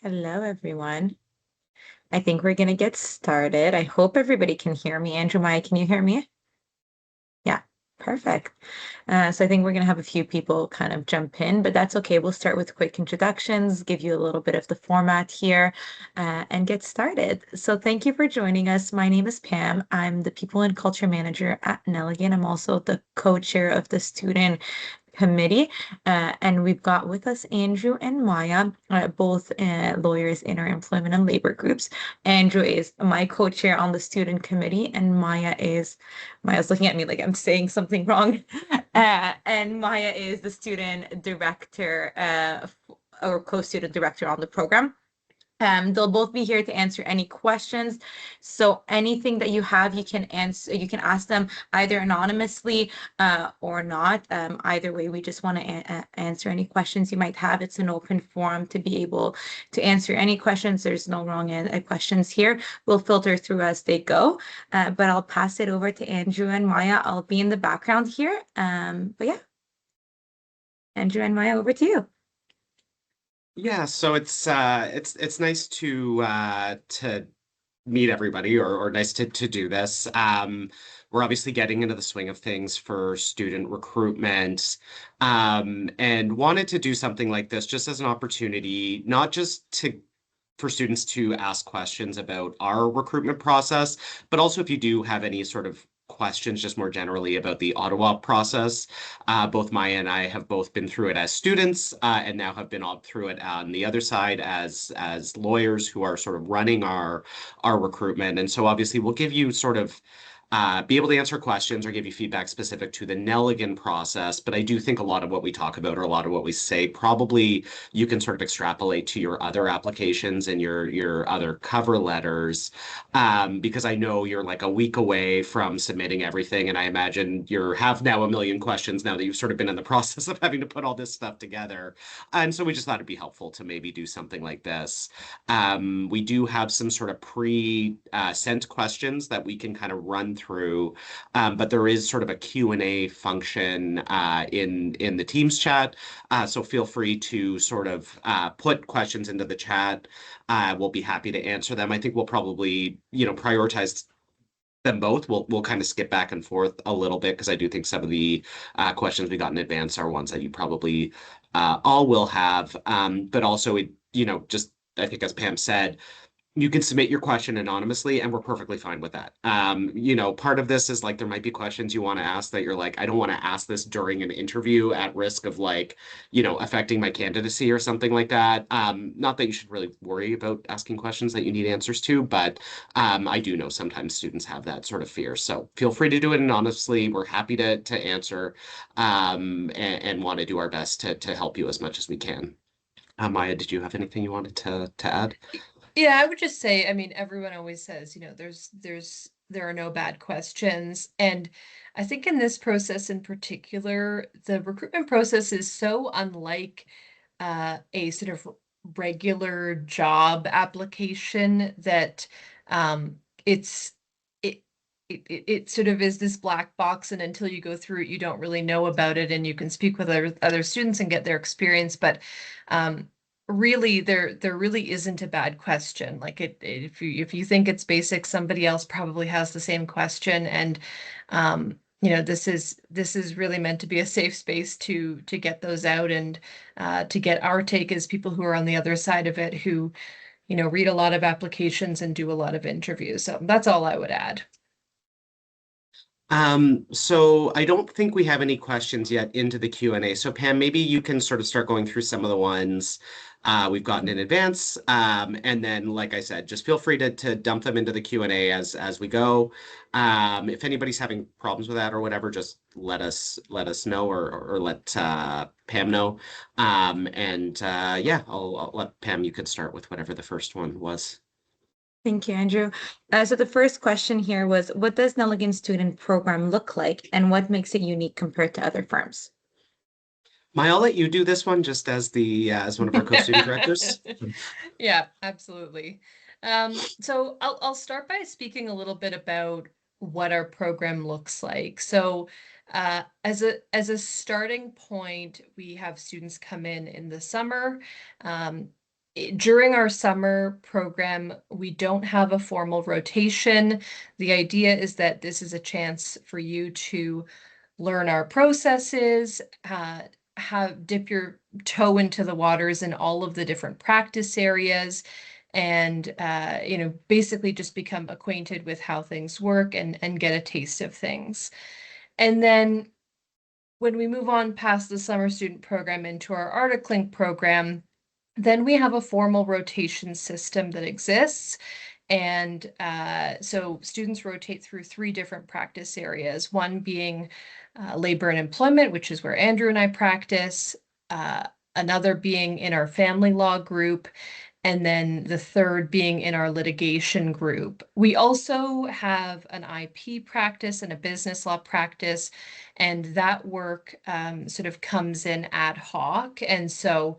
Hello, everyone. I think we're going to get started. I hope everybody can hear me. Andrew, Maya, can you hear me? Yeah, perfect. So I think we're going to have a few people kind of jump in, but that's okay. We'll start with quick introductions, give you a little bit of the format here, and get started. So thank you for joining us. My name is Pam. I'm the People and Culture Manager at Nelligan. I'm also the co-chair of the Student Committee. And we've got with us Andrew and Maya, both lawyers in our employment and labor groups. Andrew is my co-chair on the student committee, and Maya's looking at me like I'm saying something wrong. And Maya is the student director or co-student director on the program. They'll both be here to answer any questions. So anything that you have, you can ask them either anonymously or not. Either way, we just want to answer any questions you might have. It's an open forum to be able to answer any questions. There's no wrong questions here. We'll filter through as they go. But I'll pass it over to Andrew and Maya. I'll be in the background here. But yeah, Andrew and Maya, over to you. Yeah, so it's nice to meet everybody or nice to do this. We're obviously getting into the swing of things for student recruitment, and wanted to do something like this just as an opportunity, not just to for students to ask questions about our recruitment process, but also if you do have any sort of questions just more generally about the Ottawa process. Both Maya and I have both been through it as students, and now have been through it on the other side as lawyers who are sort of running our recruitment. And so obviously we'll give you sort of be able to answer questions or give you feedback specific to the Nelligan process. But I do think a lot of what we talk about or a lot of what we say probably you can sort of extrapolate to your other applications and your other cover letters, because I know you're like a week away from submitting everything, and I imagine you have now a million questions now that you've sort of been in the process of having to put all this stuff together. And so we just thought it'd be helpful to maybe do something like this. We do have some sort of pre-sent questions that we can kind of run through, but there is sort of a Q&A function in the Teams chat. So feel free to sort of put questions into the chat. We'll be happy to answer them. I think we'll probably, prioritize them both. We'll kind of skip back and forth a little bit because I do think some of the questions we got in advance are ones that you probably all will have. But also, just I think as Pam said, you can submit your question anonymously, and we're perfectly fine with that. Part of this is like there might be questions you want to ask that you're like, I don't want to ask this during an interview at risk of like, affecting my candidacy or something like that. Not that you should really worry about asking questions that you need answers to, but I do know sometimes students have that sort of fear. So feel free to do it anonymously. We're happy to answer, and want to do our best to help you as much as we can. Maya, did you have anything you wanted to add? Yeah, I would just say, I mean, everyone always says, there are no bad questions. And I think in this process in particular, the recruitment process is so unlike a sort of regular job application that it's it sort of is this black box, and until you go through it, you don't really know about it, and you can speak with other students and get their experience. But really, there really isn't a bad question. Like if you think it's basic, somebody else probably has the same question, and this is really meant to be a safe space to get those out, and to get our take as people who are on the other side of it, who read a lot of applications and do a lot of interviews. So that's all I would add. So I don't think we have any questions yet into the Q&A. So Pam, maybe you can sort of start going through some of the ones we've gotten in advance. And then, like I said, just feel free to dump them into the Q&A as we go. If anybody's having problems with that or whatever, just let us know or let Pam know. And yeah, I'll let Pam, you could start with whatever the first one was. Thank you, Andrew. So the first question here was, what does Nelligan Student Program look like, and what makes it unique compared to other firms? Maya, I'll let you do this one just as one of our co-student directors. Yeah, absolutely. So I'll start by speaking a little bit about what our program looks like. So as a starting point, we have students come in the summer. during our summer program, we don't have a formal rotation. The idea is that this is a chance for you to learn our processes, dip your toe into the waters in all of the different practice areas, and basically just become acquainted with how things work and get a taste of things. And then when we move on past the summer student program into our articling program, then we have a formal rotation system that exists. And so students rotate through 3 different practice areas, one being labor and employment, which is where Andrew and I practice, another being in our family law group, and then the third being in our litigation group. We also have an IP practice and a business law practice, and that work sort of comes in ad hoc. And so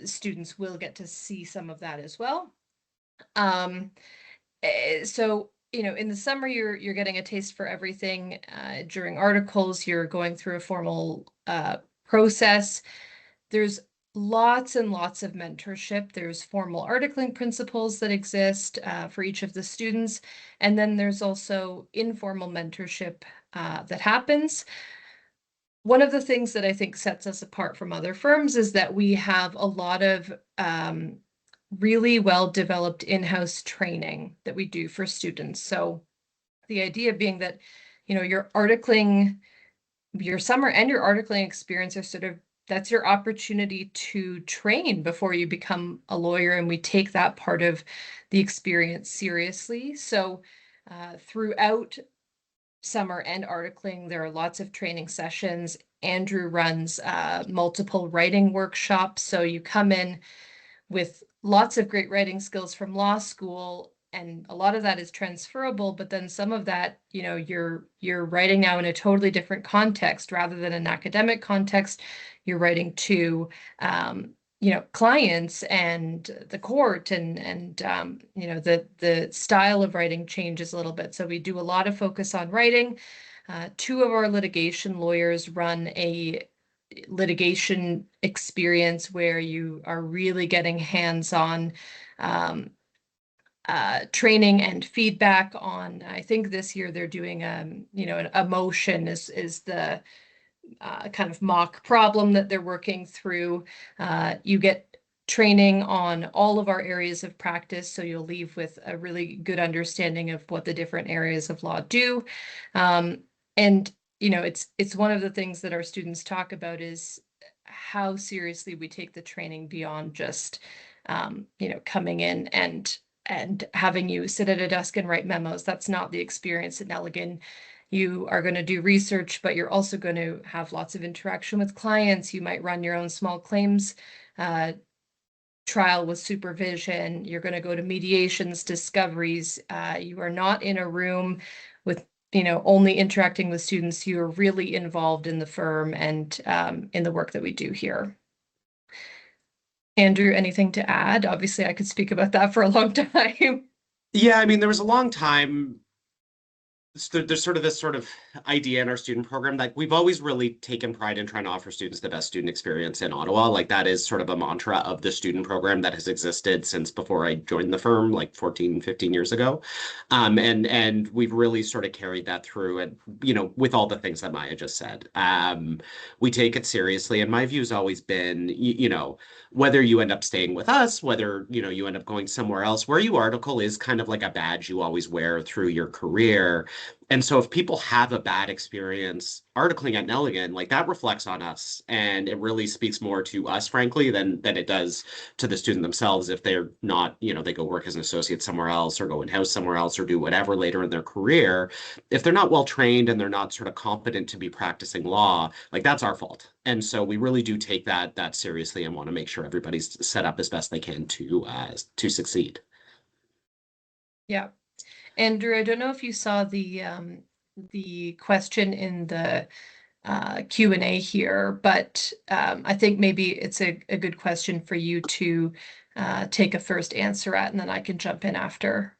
students will get to see some of that as well. So in the summer, you're getting a taste for everything. During articles, you're going through a formal process. There's lots and lots of mentorship. There's formal articling principles that exist for each of the students. And then there's also informal mentorship that happens. One of the things that I think sets us apart from other firms is that we have a lot of really well-developed in-house training that we do for students. So the idea being that, your summer and your articling experience are sort of, that's your opportunity to train before you become a lawyer. And we take that part of the experience seriously. So throughout summer and articling, there are lots of training sessions. Andrew runs multiple writing workshops. So you come in with lots of great writing skills from law school, and a lot of that is transferable, but then some of that, you're writing now in a totally different context rather than an academic context. You're writing to clients and the court, and the style of writing changes a little bit. So we do a lot of focus on writing. 2 of our litigation lawyers run a litigation experience where you are really getting hands-on training and feedback on. I think this year they're doing a motion is the kind of mock problem that they're working through. You get training on all of our areas of practice, so you'll leave with a really good understanding of what the different areas of law do. And it's one of the things that our students talk about is how seriously we take the training beyond just coming in and having you sit at a desk and write memos. That's not the experience at Nelligan. You are going to do research, but you're also going to have lots of interaction with clients. You might run your own small claims trial with supervision. You're going to go to mediations, discoveries. You are not in a room with only interacting with students. You're really involved in the firm and in the work that we do here. Andrew, anything to add? Obviously, I could speak about that for a long time. Yeah, I mean, there was a long time. There's sort of this sort of idea in our student program that we've always really taken pride in trying to offer students the best student experience in Ottawa. Like that is sort of a mantra of the student program that has existed since before I joined the firm, like 14, 15 years ago. And we've really sort of carried that through, and with all the things that Maya just said. We take it seriously, and my view has always been, whether you end up staying with us, whether you end up going somewhere else, where you article is kind of like a badge you always wear through your career. And so if people have a bad experience articling at Nelligan, like that reflects on us, and it really speaks more to us, frankly, than it does to the student themselves if they're not, they go work as an associate somewhere else or go in-house somewhere else or do whatever later in their career. If they're not well trained and they're not sort of competent to be practicing law, like that's our fault. And so we really do take that seriously and want to make sure everybody's set up as best they can to succeed. Yeah. Andrew, I don't know if you saw the question in the Q&A here, but I think maybe it's a good question for you to take a first answer at, and then I can jump in after.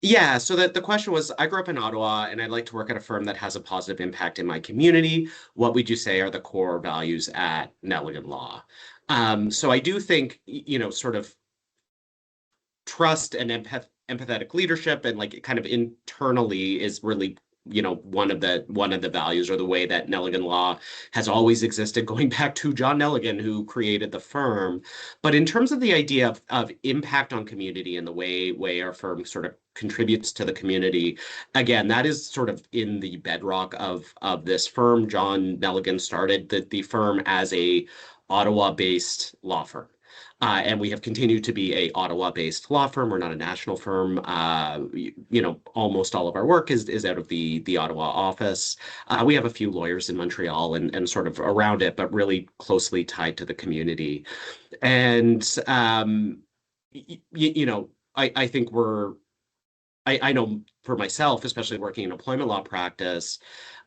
Yeah, so the question was, I grew up in Ottawa and I'd like to work at a firm that has a positive impact in my community. What would you say are the core values at Nelligan Law? So I do think, sort of trust and empathetic leadership and like kind of internally is really one of the values or the way that Nelligan Law has always existed, going back to John Nelligan, who created the firm. But in terms of the idea of impact on community and the way our firm sort of contributes to the community, again, that is sort of in the bedrock of this firm. John Nelligan started the firm as a Ottawa-based law firm. And we have continued to be a Ottawa-based law firm. We're not a national firm. Almost all of our work is out of the Ottawa office. We have a few lawyers in Montreal and sort of around it, but really closely tied to the community. And I think I know for myself, especially working in employment law practice,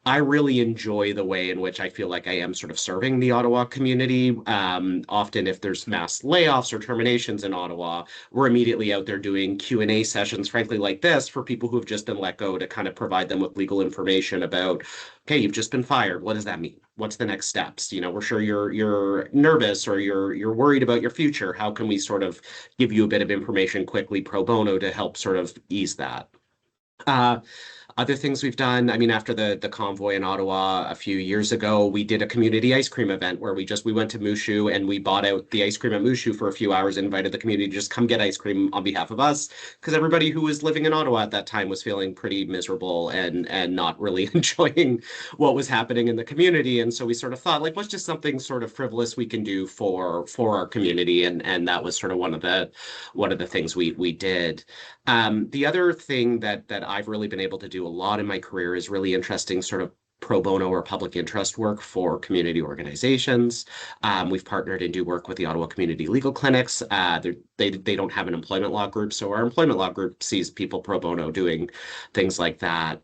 I really enjoy the way in which I feel like I am sort of serving the Ottawa community. Often, if there's mass layoffs or terminations in Ottawa, we're immediately out there doing Q&A sessions, frankly, like this, for people who have just been let go, to kind of provide them with legal information about, okay, you've just been fired. What does that mean? What's the next steps? We're sure you're nervous or you're worried about your future. How can we sort of give you a bit of information quickly pro bono to help sort of ease that? Uh, Other things we've done, I mean, after the convoy in Ottawa a few years ago, we did a community ice cream event where we went to Mushu and we bought out the ice cream at Mushu for a few hours and invited the community to just come get ice cream on behalf of us, because everybody who was living in Ottawa at that time was feeling pretty miserable and not really enjoying what was happening in the community. And so we sort of thought, like, what's just something sort of frivolous we can do for our community? And that was sort of one of the things we did. The other thing that I've really been able to do a lot in my career is really interesting sort of pro bono or public interest work for community organizations. We've partnered and do work with the Ottawa Community Legal Clinics. They don't have an employment law group, so our employment law group sees people pro bono doing things like that.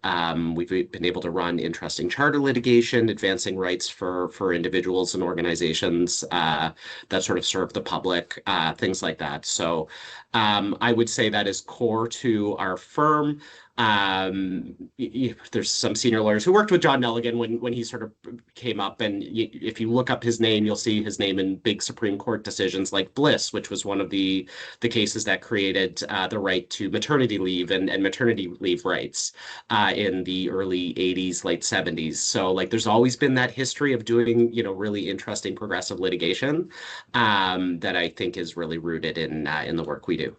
We've been able to run interesting charter litigation, advancing rights for individuals and organizations that sort of serve the public, things like that. So I would say that is core to our firm. There's some senior lawyers who worked with John Nelligan when he sort of came up, and if you look up his name, you'll see his name in big Supreme Court decisions like Bliss, which was one of the cases that created the right to maternity leave and maternity leave rights in the early 80s, late 70s. So like there's always been that history of doing, really interesting progressive litigation that I think is really rooted in the work we do.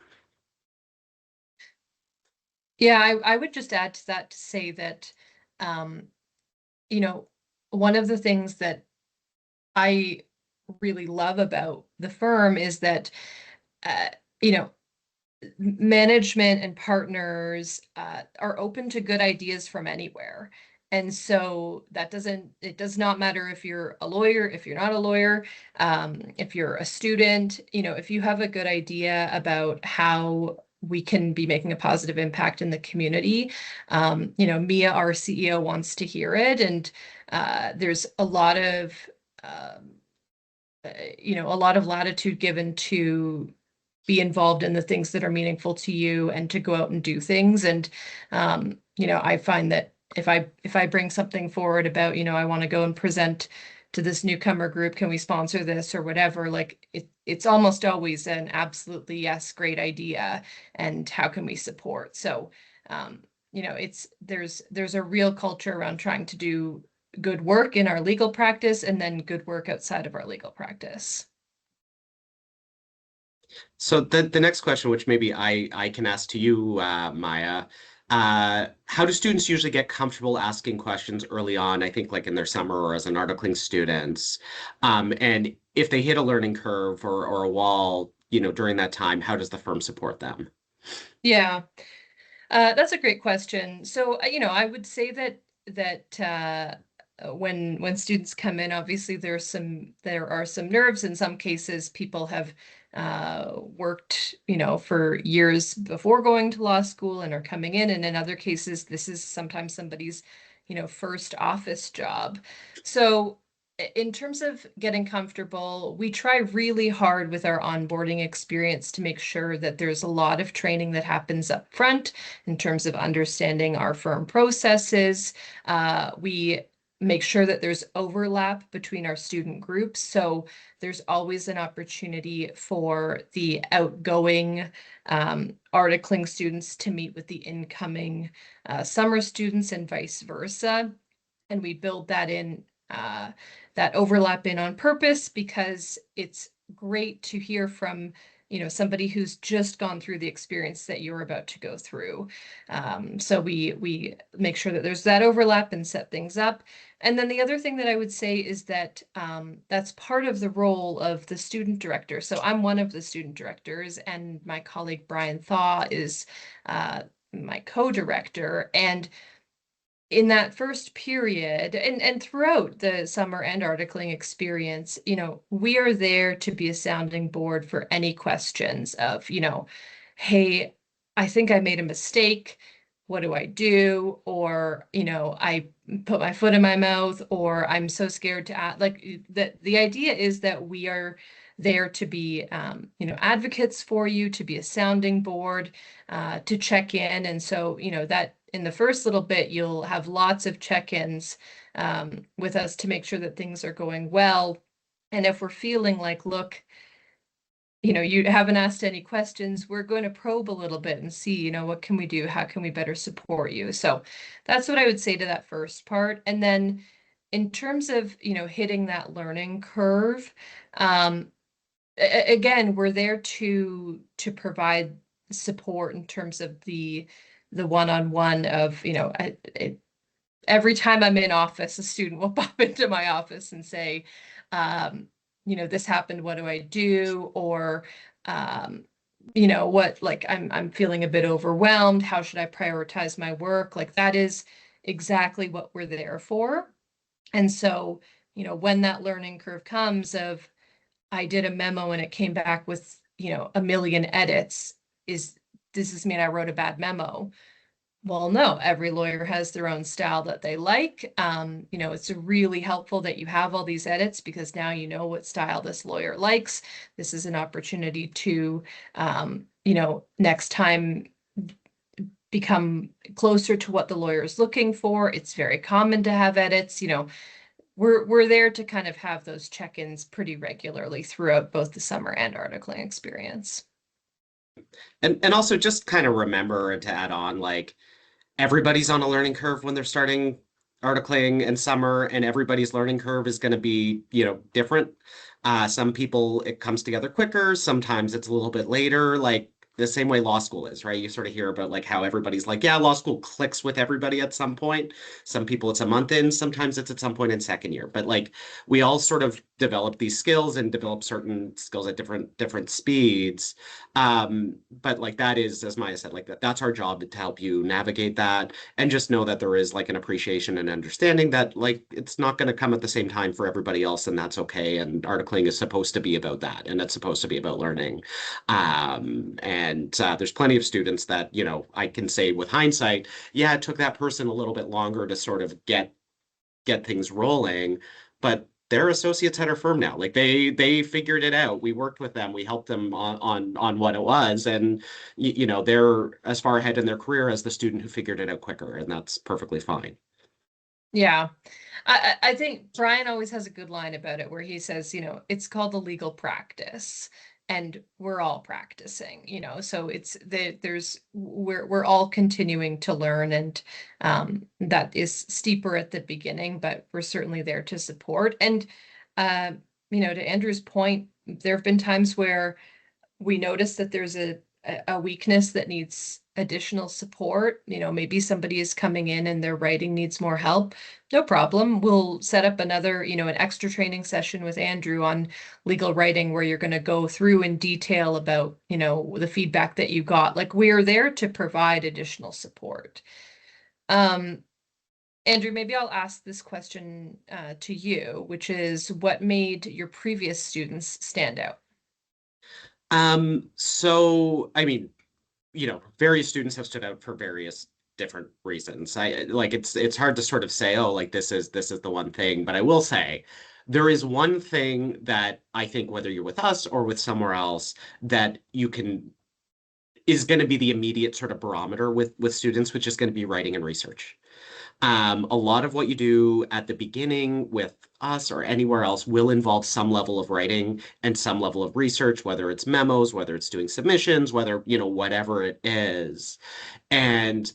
Yeah, I would just add to that to say that, um, one of the things that I really love about the firm is that, uh, you know, management and partners are open to good ideas from anywhere. And so it does not matter if you're a lawyer, if you're not a lawyer, if you're a student, if you have a good idea about how we can be making a positive impact in the community, Mia, our CEO, wants to hear it. And there's um, a lot of latitude given to be involved in the things that are meaningful to you and to go out and do things. And I find that if I bring something forward about, I want to go and present to this newcomer group, can we sponsor this or whatever, like it's almost always an absolutely yes, great idea, and how can we support? So there's a real culture around trying to do good work in our legal practice and then good work outside of our legal practice. So the next question, which maybe I can ask to you, Maya, how do students usually get comfortable asking questions early on? I think like in their summer or as an articling students, and if they hit a learning curve or a wall, during that time, how does the firm support them? Yeah, that's a great question. So, I would say that when students come in, obviously there are some nerves. In some cases, people have worked, for years before going to law school and are coming in. And in other cases, this is sometimes somebody's, first office job. So in terms of getting comfortable, we try really hard with our onboarding experience to make sure that there's a lot of training that happens up front in terms of understanding our firm processes. We make sure that there's overlap between our student groups. So there's always an opportunity for the outgoing articling students to meet with the incoming summer students and vice versa. And we build that in, that overlap in on purpose, because it's great to hear from, somebody who's just gone through the experience that you're about to go through. So we make sure that there's that overlap and set things up. And then the other thing that I would say is that that's part of the role of the student director. So I'm one of the student directors, and my colleague Brian Thaw is my co-director. And in that first period and throughout the summer and articling experience, we are there to be a sounding board for any questions of, hey, I think I made a mistake. What do I do? Or, I put my foot in my mouth, or I'm so scared to act. Like that, the idea is that we are there to be, advocates for you, to be a sounding board, to check in. And so, that in the first little bit, you'll have lots of check-ins with us to make sure that things are going well. And if we're feeling like, look, you haven't asked any questions, we're going to probe a little bit and see, what can we do? How can we better support you? So that's what I would say to that first part. And then in terms of, hitting that learning curve, again, we're there to provide support in terms of the one-on-one of, every time I'm in office, a student will pop into my office and say, this happened, what do I do? Or, what, like, I'm feeling a bit overwhelmed. How should I prioritize my work? Like, that is exactly what we're there for. And so, when that learning curve comes of, I did a memo and it came back with, a million edits, does this mean I wrote a bad memo? Well, no, every lawyer has their own style that they like. It's really helpful that you have all these edits, because now you know what style this lawyer likes. This is an opportunity to, next time become closer to what the lawyer is looking for. It's very common to have edits. We're there to kind of have those check-ins pretty regularly throughout both the summer and articling experience. And also just kind of remember, and to add on, like, everybody's on a learning curve when they're starting articling in summer, and everybody's learning curve is going to be, different. Some people, it comes together quicker. Sometimes it's a little bit later, like the same way law school is, right? You sort of hear about like how everybody's like, yeah, law school clicks with everybody at some point. Some people it's a month in, sometimes it's at some point in second year. But like we all sort of develop these skills and develop certain skills at different speeds. But like that is, as Maya said, like that's our job to help you navigate that, and just know that there is like an appreciation and understanding that like it's not going to come at the same time for everybody else, and that's okay. And articling is supposed to be about that, and it's supposed to be about learning. And there's plenty of students that, I can say with hindsight, yeah, it took that person a little bit longer to sort of get things rolling, but they're associates at our firm now. Like they figured it out. We worked with them. We helped them on what it was, and they're as far ahead in their career as the student who figured it out quicker, and that's perfectly fine. Yeah. I think Brian always has a good line about it where he says, it's called the legal practice, and we're all practicing, so we're all continuing to learn, and that is steeper at the beginning, but we're certainly there to support. And to Andrew's point, there have been times where we notice that there's a weakness that needs additional support. Maybe somebody is coming in and their writing needs more help. No problem. We'll set up another, an extra training session with Andrew on legal writing where you're going to go through in detail about, the feedback that you got. Like we're there to provide additional support. Andrew, maybe I'll ask this question to you, which is what made your previous students stand out? So I mean, various students have stood out for various different reasons. I like it's hard to sort of say, oh, like this is the one thing, but I will say There is one thing that I think, whether you're with us or with somewhere else, that you can is going to be the immediate sort of barometer with students, which is going to be writing and research. A lot of what you do at the beginning with us or anywhere else will involve some level of writing and some level of research, whether it's memos, whether it's doing submissions, whether, whatever it is. And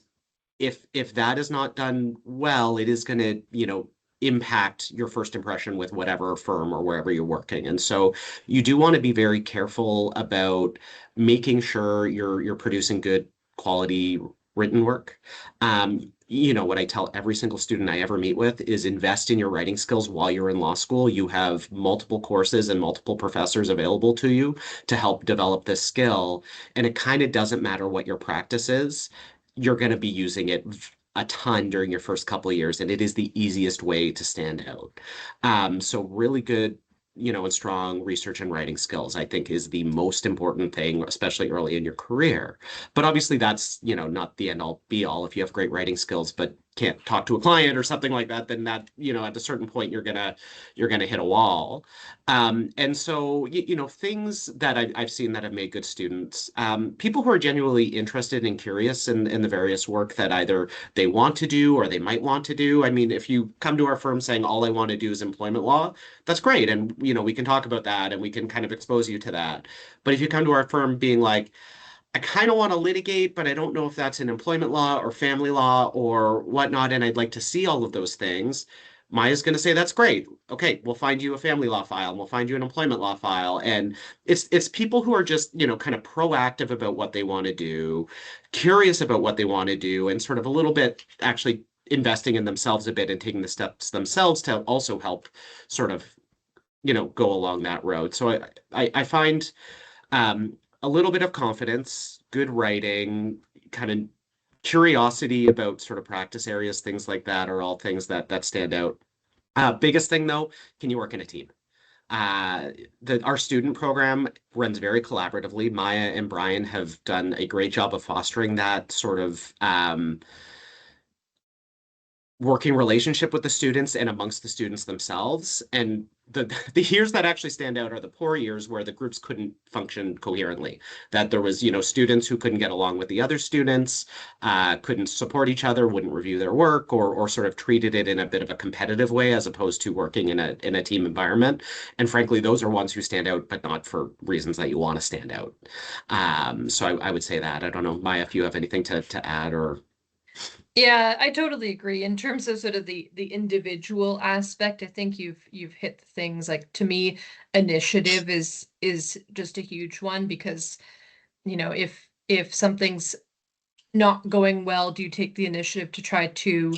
if that is not done well, it is going to, impact your first impression with whatever firm or wherever you're working. And so you do want to be very careful about making sure you're producing good quality written work. What I tell every single student I ever meet with is invest in your writing skills while you're in law school. You have multiple courses and multiple professors available to you to help develop this skill. And it kind of doesn't matter what your practice is, you're going to be using it a ton during your first couple of years, and it is the easiest way to stand out. So really good, and strong research and writing skills, I think, is the most important thing, especially early in your career. But obviously that's, not the end all be all. If you have great writing skills, but can't talk to a client or something like that, then that, at a certain point, you're gonna hit a wall. And so, things that I've seen that have made good students, people who are genuinely interested and curious in the various work that either they want to do or they might want to do. I mean, if you come to our firm saying, all I want to do is employment law, that's great. And, we can talk about that and we can kind of expose you to that. But if you come to our firm being like, I kind of want to litigate, but I don't know if that's in employment law or family law or whatnot, and I'd like to see all of those things, Maya's going to say, that's great. Okay, we'll find you a family law file and we'll find you an employment law file. And it's people who are just, kind of proactive about what they want to do, curious about what they want to do, and sort of a little bit actually investing in themselves a bit and taking the steps themselves to also help sort of, go along that road. So I find a little bit of confidence, good writing, kind of curiosity about sort of practice areas, things like that are all things that stand out. Biggest thing though, can you work in a team? Our student program runs very collaboratively. Maya and Brian have done a great job of fostering that sort of working relationship with the students and amongst the students themselves. And the years that actually stand out are the poor years where the groups couldn't function coherently, that there was, students who couldn't get along with the other students, couldn't support each other, wouldn't review their work, or sort of treated it in a bit of a competitive way as opposed to working in a team environment. And frankly, those are ones who stand out, but not for reasons that you want to stand out. So I would say that. I don't know, Maya, if you have anything to add or. Yeah, I totally agree. In terms of sort of the individual aspect, I think you've hit the things. Like, to me, initiative is just a huge one, because if something's not going well, do you take the initiative to try to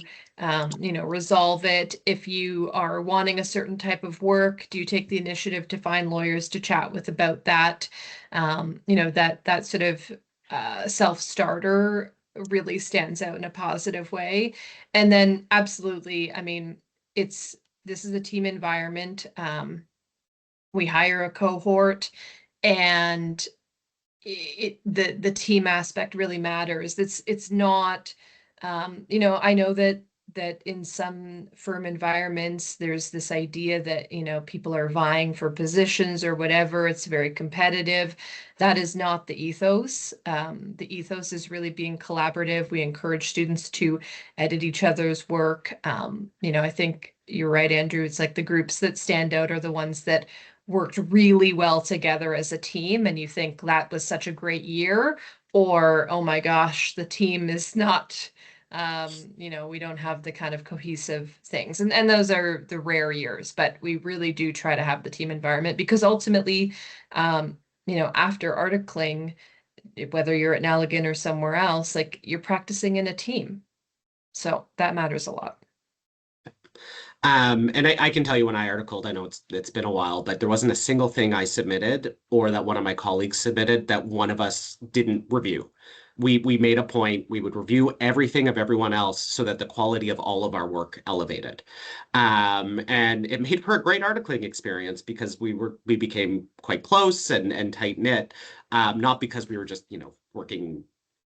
resolve it? If you are wanting a certain type of work, do you take the initiative to find lawyers to chat with about that? That sort of self-starter really stands out in a positive way. And then absolutely, I mean, this is a team environment. We hire a cohort, and the team aspect really matters. It's not, I know that in some firm environments there's this idea that people are vying for positions or whatever. It's very competitive. That is not the ethos. The ethos is really being collaborative. We encourage students to edit each other's work. I think you're right, Andrew. It's like the groups that stand out are the ones that worked really well together as a team, and you think that was such a great year, or oh my gosh, the team is not, we don't have the kind of cohesive things. And those are the rare years, but we really do try to have the team environment, because ultimately, after articling, whether you're at Nelligan or somewhere else, like, you're practicing in a team. So that matters a lot. And I can tell you, when I articled, I know it's been a while, but there wasn't a single thing I submitted or that one of my colleagues submitted that one of us didn't review. We made a point, we would review everything of everyone else so that the quality of all of our work elevated. And it made for a great articling experience because we became quite close and tight knit, not because we were just, working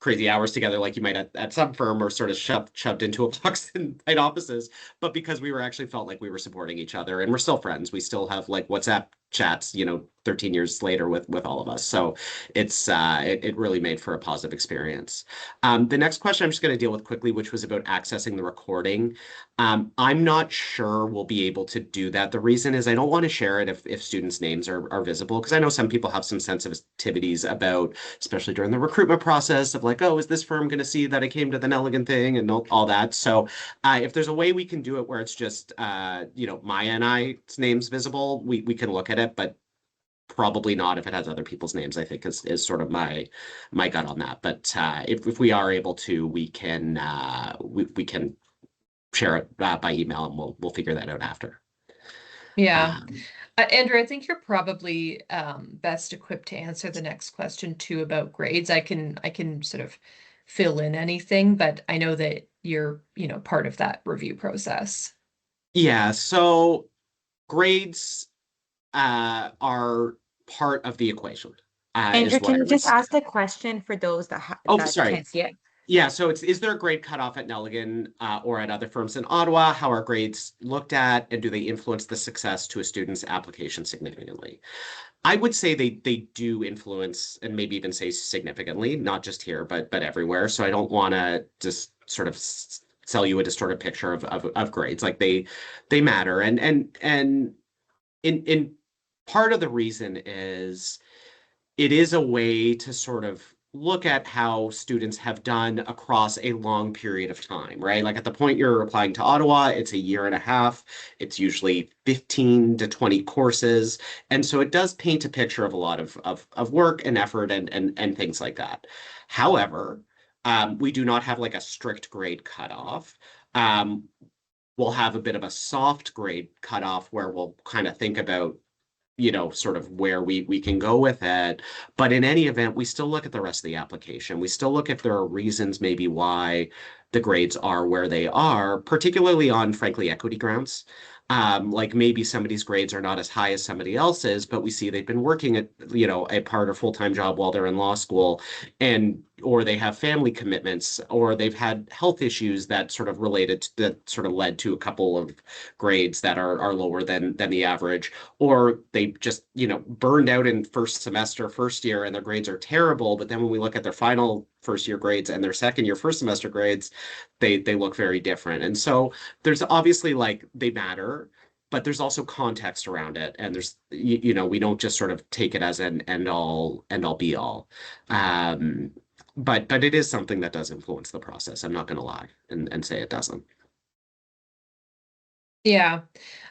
crazy hours together like you might at some firm, or sort of shoved into a box in tight offices, but because we were actually felt like we were supporting each other, and we're still friends. We still have like WhatsApp chats, 13 years later with all of us. So it really made for a positive experience. The next question I'm just going to deal with quickly, which was about accessing the recording. I'm not sure we'll be able to do that. The reason is I don't want to share it if students' names are visible, because I know some people have some sensitivities about, especially during the recruitment process, of like, oh, is this firm going to see that I came to the Nelligan thing and all that. So if there's a way we can do it where it's just, Maya and I's names visible, we can look at it, but probably not if it has other people's names, I think is sort of my gut on that. But if we are able to, we can share it by email, and we'll figure that out after. Yeah. Um, Andrew, I think you're probably best equipped to answer the next question too about grades. I can sort of fill in anything, but I know that you're, part of that review process. yeah, so grades are part of the equation, Andrew, is what can I you would just say. ask the question for those Oh, that sorry. can't see it? Yeah, so is there a grade cutoff at Nelligan or at other firms in Ottawa? How are grades looked at, and do they influence the success to a student's application significantly? I would say they do influence, and maybe even say significantly, not just here, but everywhere. So I don't want to just sort of sell you a distorted picture of grades. Like they matter, and in part of the reason is it is a way to sort of look at how students have done across a long period of time, right? Like at the point you're applying to Ottawa, it's a year and a half. It's usually 15 to 20 courses. And so it does paint a picture of a lot of work and effort and things like that. However, we do not have like a strict grade cutoff. Um, we'll have a bit of a soft grade cutoff where we'll kind of think about sort of where we can go with it. But in any event, we still look at the rest of the application. We still look if there are reasons maybe why the grades are where they are, particularly on, frankly, equity grounds. Like maybe somebody's grades are not as high as somebody else's, but we see they've been working at, a part or full-time job while they're in law school, and or they have family commitments, or they've had health issues that sort of that sort of led to a couple of grades that are lower than the average, or they just burned out in first semester first year and their grades are terrible, but then when we look at their final first year grades and their second year first semester grades, they look very different. And so there's obviously, like, they matter, but there's also context around it, and there's we don't just sort of take it as an end all be all. But it is something that does influence the process. I'm not going to lie and say it doesn't. Yeah.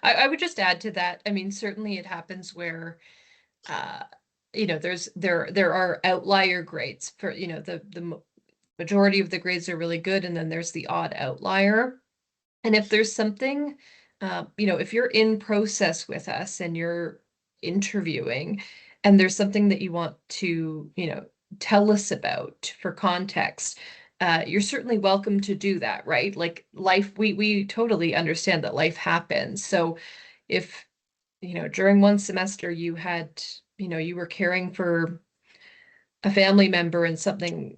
I would just add to that. I mean, certainly it happens where uh, there are outlier grades for, the majority of the grades are really good, and then there's the odd outlier. And if there's something, if you're in process with us and you're interviewing, and there's something that you want to, tell us about for context, you're certainly welcome to do that, right? Like life, we totally understand that life happens. So if, during one semester you had, you were caring for a family member and something,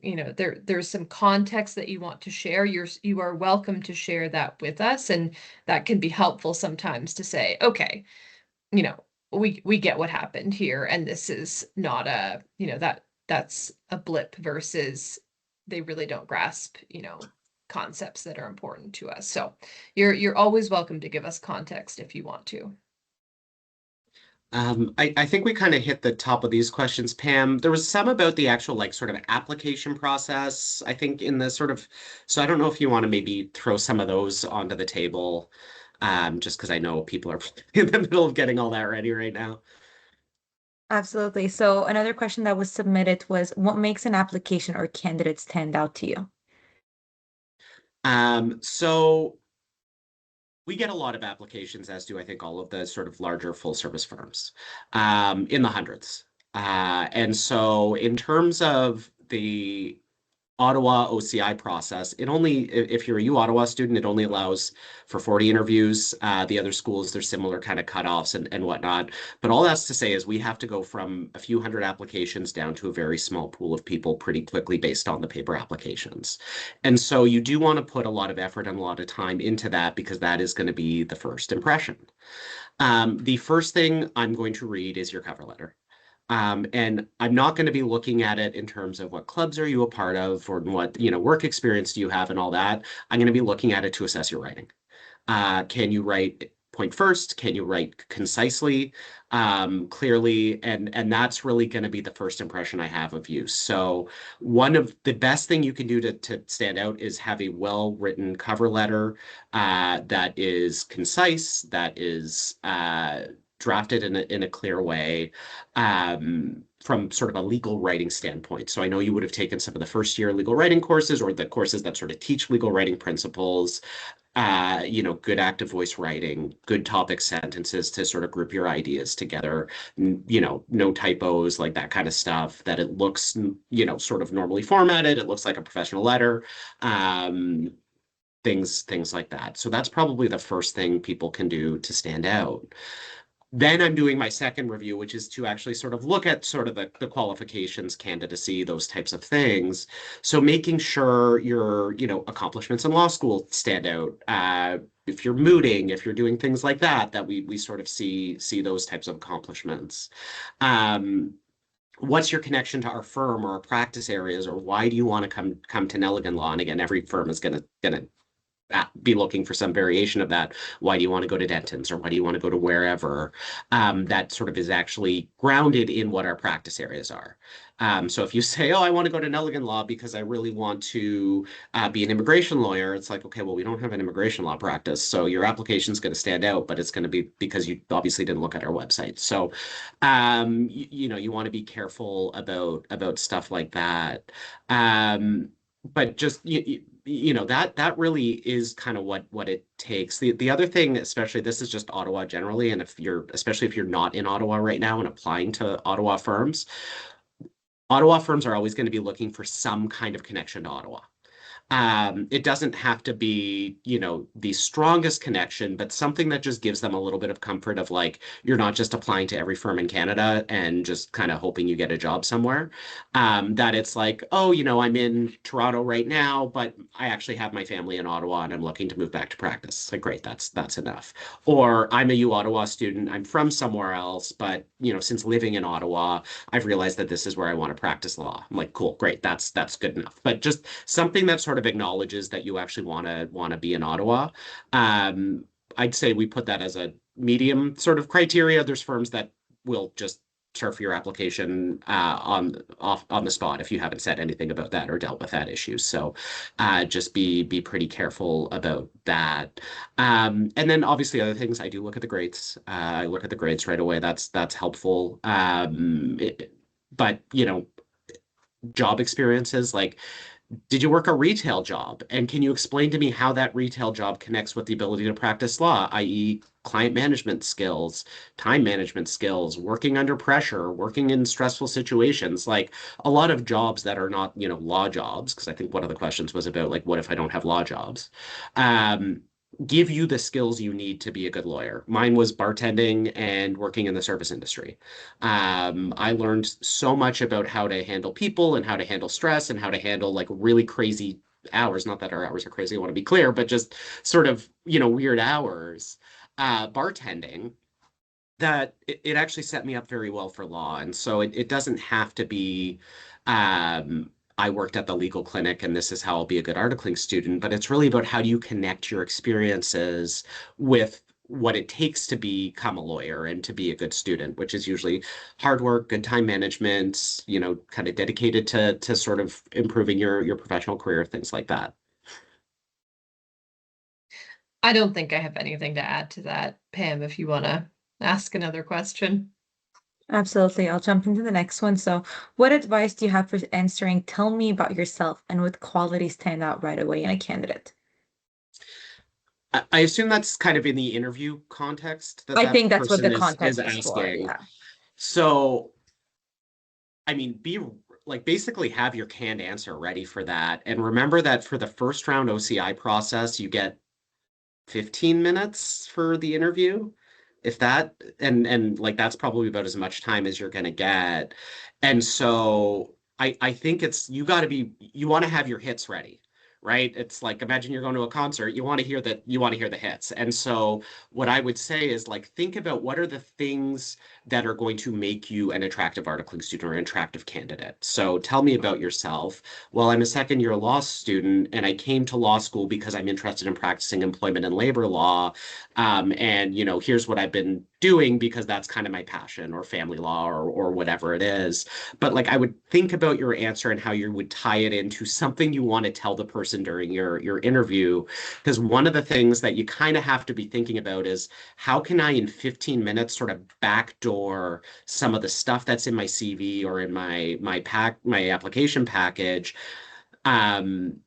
there's some context that you want to share, you are welcome to share that with us. And that can be helpful sometimes to say, okay, you know, we get what happened here, and this is not a, that's a blip versus they really don't grasp, concepts that are important to us. So you're always welcome to give us context if you want to. I think we kind of hit the top of these questions, Pam. There was some about the actual, like, sort of application process, I think, in the sort of, so I don't know if you want to maybe throw some of those onto the table, just because I know people are in the middle of getting all that ready right now. Absolutely. So another question that was submitted was, what makes an application or candidate stand out to you? So we get a lot of applications, as do I think all of the sort of larger full service firms, in the hundreds. And so in terms of the Ottawa OCI process, it only, if you're a U Ottawa student, it only allows for 40 interviews. The other schools, there's similar kind of cutoffs and whatnot. But all that's to say is we have to go from a few hundred applications down to a very small pool of people pretty quickly based on the paper applications. And so you do want to put a lot of effort and a lot of time into that because that is going to be the first impression. The first thing I'm going to read is your cover letter. And I'm not going to be looking at it in terms of what clubs are you a part of or what, work experience do you have and all that. I'm going to be looking at it to assess your writing. Can you write point first? Can you write concisely, clearly? And that's really going to be the first impression I have of you. So one of the best thing you can do to stand out is have a well-written cover letter that is concise, that is drafted in a clear way from sort of a legal writing standpoint. So I know you would have taken some of the first year legal writing courses or the courses that sort of teach legal writing principles, good active voice writing, good topic sentences to sort of group your ideas together, no typos, like that kind of stuff, that it looks, sort of normally formatted. It looks like a professional letter. Things like that. So that's probably the first thing people can do to stand out. Then I'm doing my second review, which is to actually sort of look at sort of the qualifications, candidacy, those types of things. So making sure your, accomplishments in law school stand out. If you're mooting, if you're doing things like that, that we sort of see those types of accomplishments. What's your connection to our firm or our practice areas, or why do you want to come to Nelligan Law? And again, every firm is gonna be looking for some variation of that. Why do you want to go to Denton's, or why do you want to go to wherever? That sort of is actually grounded in what our practice areas are. So if you say, oh, I want to go to Nelligan Law because I really want to be an immigration lawyer, it's like, okay, well, we don't have an immigration law practice. So your application is going to stand out, but it's going to be because you obviously didn't look at our website. So, you want to be careful about stuff like that. But just, that really is kind of what it takes. The other thing, especially, this is just Ottawa generally, and especially if you're not in Ottawa right now and applying to Ottawa firms are always going to be looking for some kind of connection to Ottawa. It doesn't have to be, the strongest connection, but something that just gives them a little bit of comfort of like, you're not just applying to every firm in Canada and just kind of hoping you get a job somewhere. That it's like, oh, I'm in Toronto right now, but I actually have my family in Ottawa and I'm looking to move back to practice. Like, great, that's enough. Or I'm a U Ottawa student, I'm from somewhere else, but, since living in Ottawa, I've realized that this is where I want to practice law. I'm like, cool, great, that's good enough. But just something that sort of acknowledges that you actually want to be in Ottawa. I'd say we put that as a medium sort of criteria. There's firms that will just turf your application on the spot if you haven't said anything about that or dealt with that issue. So just be pretty careful about that. And then obviously other things, I do look at the grades. I look at the grades right away. That's helpful. But job experiences, like, did you work a retail job? And can you explain to me how that retail job connects with the ability to practice law, i.e., client management skills, time management skills, working under pressure, working in stressful situations, like a lot of jobs that are not, law jobs, because I think one of the questions was about, like, what if I don't have law jobs? Give you the skills you need to be a good lawyer. Mine was bartending and working in the service industry. I learned so much about how to handle people and how to handle stress and how to handle like really crazy hours. Not that our hours are crazy, I want to be clear, but just sort of, weird hours. Bartending, that it actually set me up very well for law. And so it doesn't have to be, I worked at the legal clinic and this is how I'll be a good articling student, but it's really about how do you connect your experiences with what it takes to become a lawyer and to be a good student, which is usually hard work, good time management, kind of dedicated to sort of improving your professional career, things like that. I don't think I have anything to add to that. Pam, if you want to ask another question. Absolutely. I'll jump into the next one. So, what advice do you have for answering, tell me about yourself and what qualities stand out right away in a candidate? I assume that's kind of in the interview context I that think that's what person the is context is for. asking. Yeah. So, I mean, like basically have your canned answer ready for that. And remember that for the first round OCI process, you get 15 minutes for the interview. If that, and like that's probably about as much time as you're gonna get. And so I think it's you gotta be you want to have your hits ready, right? It's like imagine you're going to a concert, you want to hear the hits. And so what I would say is like think about what are the things that are going to make you an attractive articling student or an attractive candidate. So tell me about yourself. Well, I'm a second year law student and I came to law school because I'm interested in practicing employment and labor law. And you know, here's what I've been doing because that's kind of my passion or family law or whatever it is. But like I would think about your answer and how you would tie it into something you want to tell the person during your interview. Because one of the things that you kind of have to be thinking about is how can I in 15 minutes sort of backdoor some of the stuff that's in my CV or in my application package. um,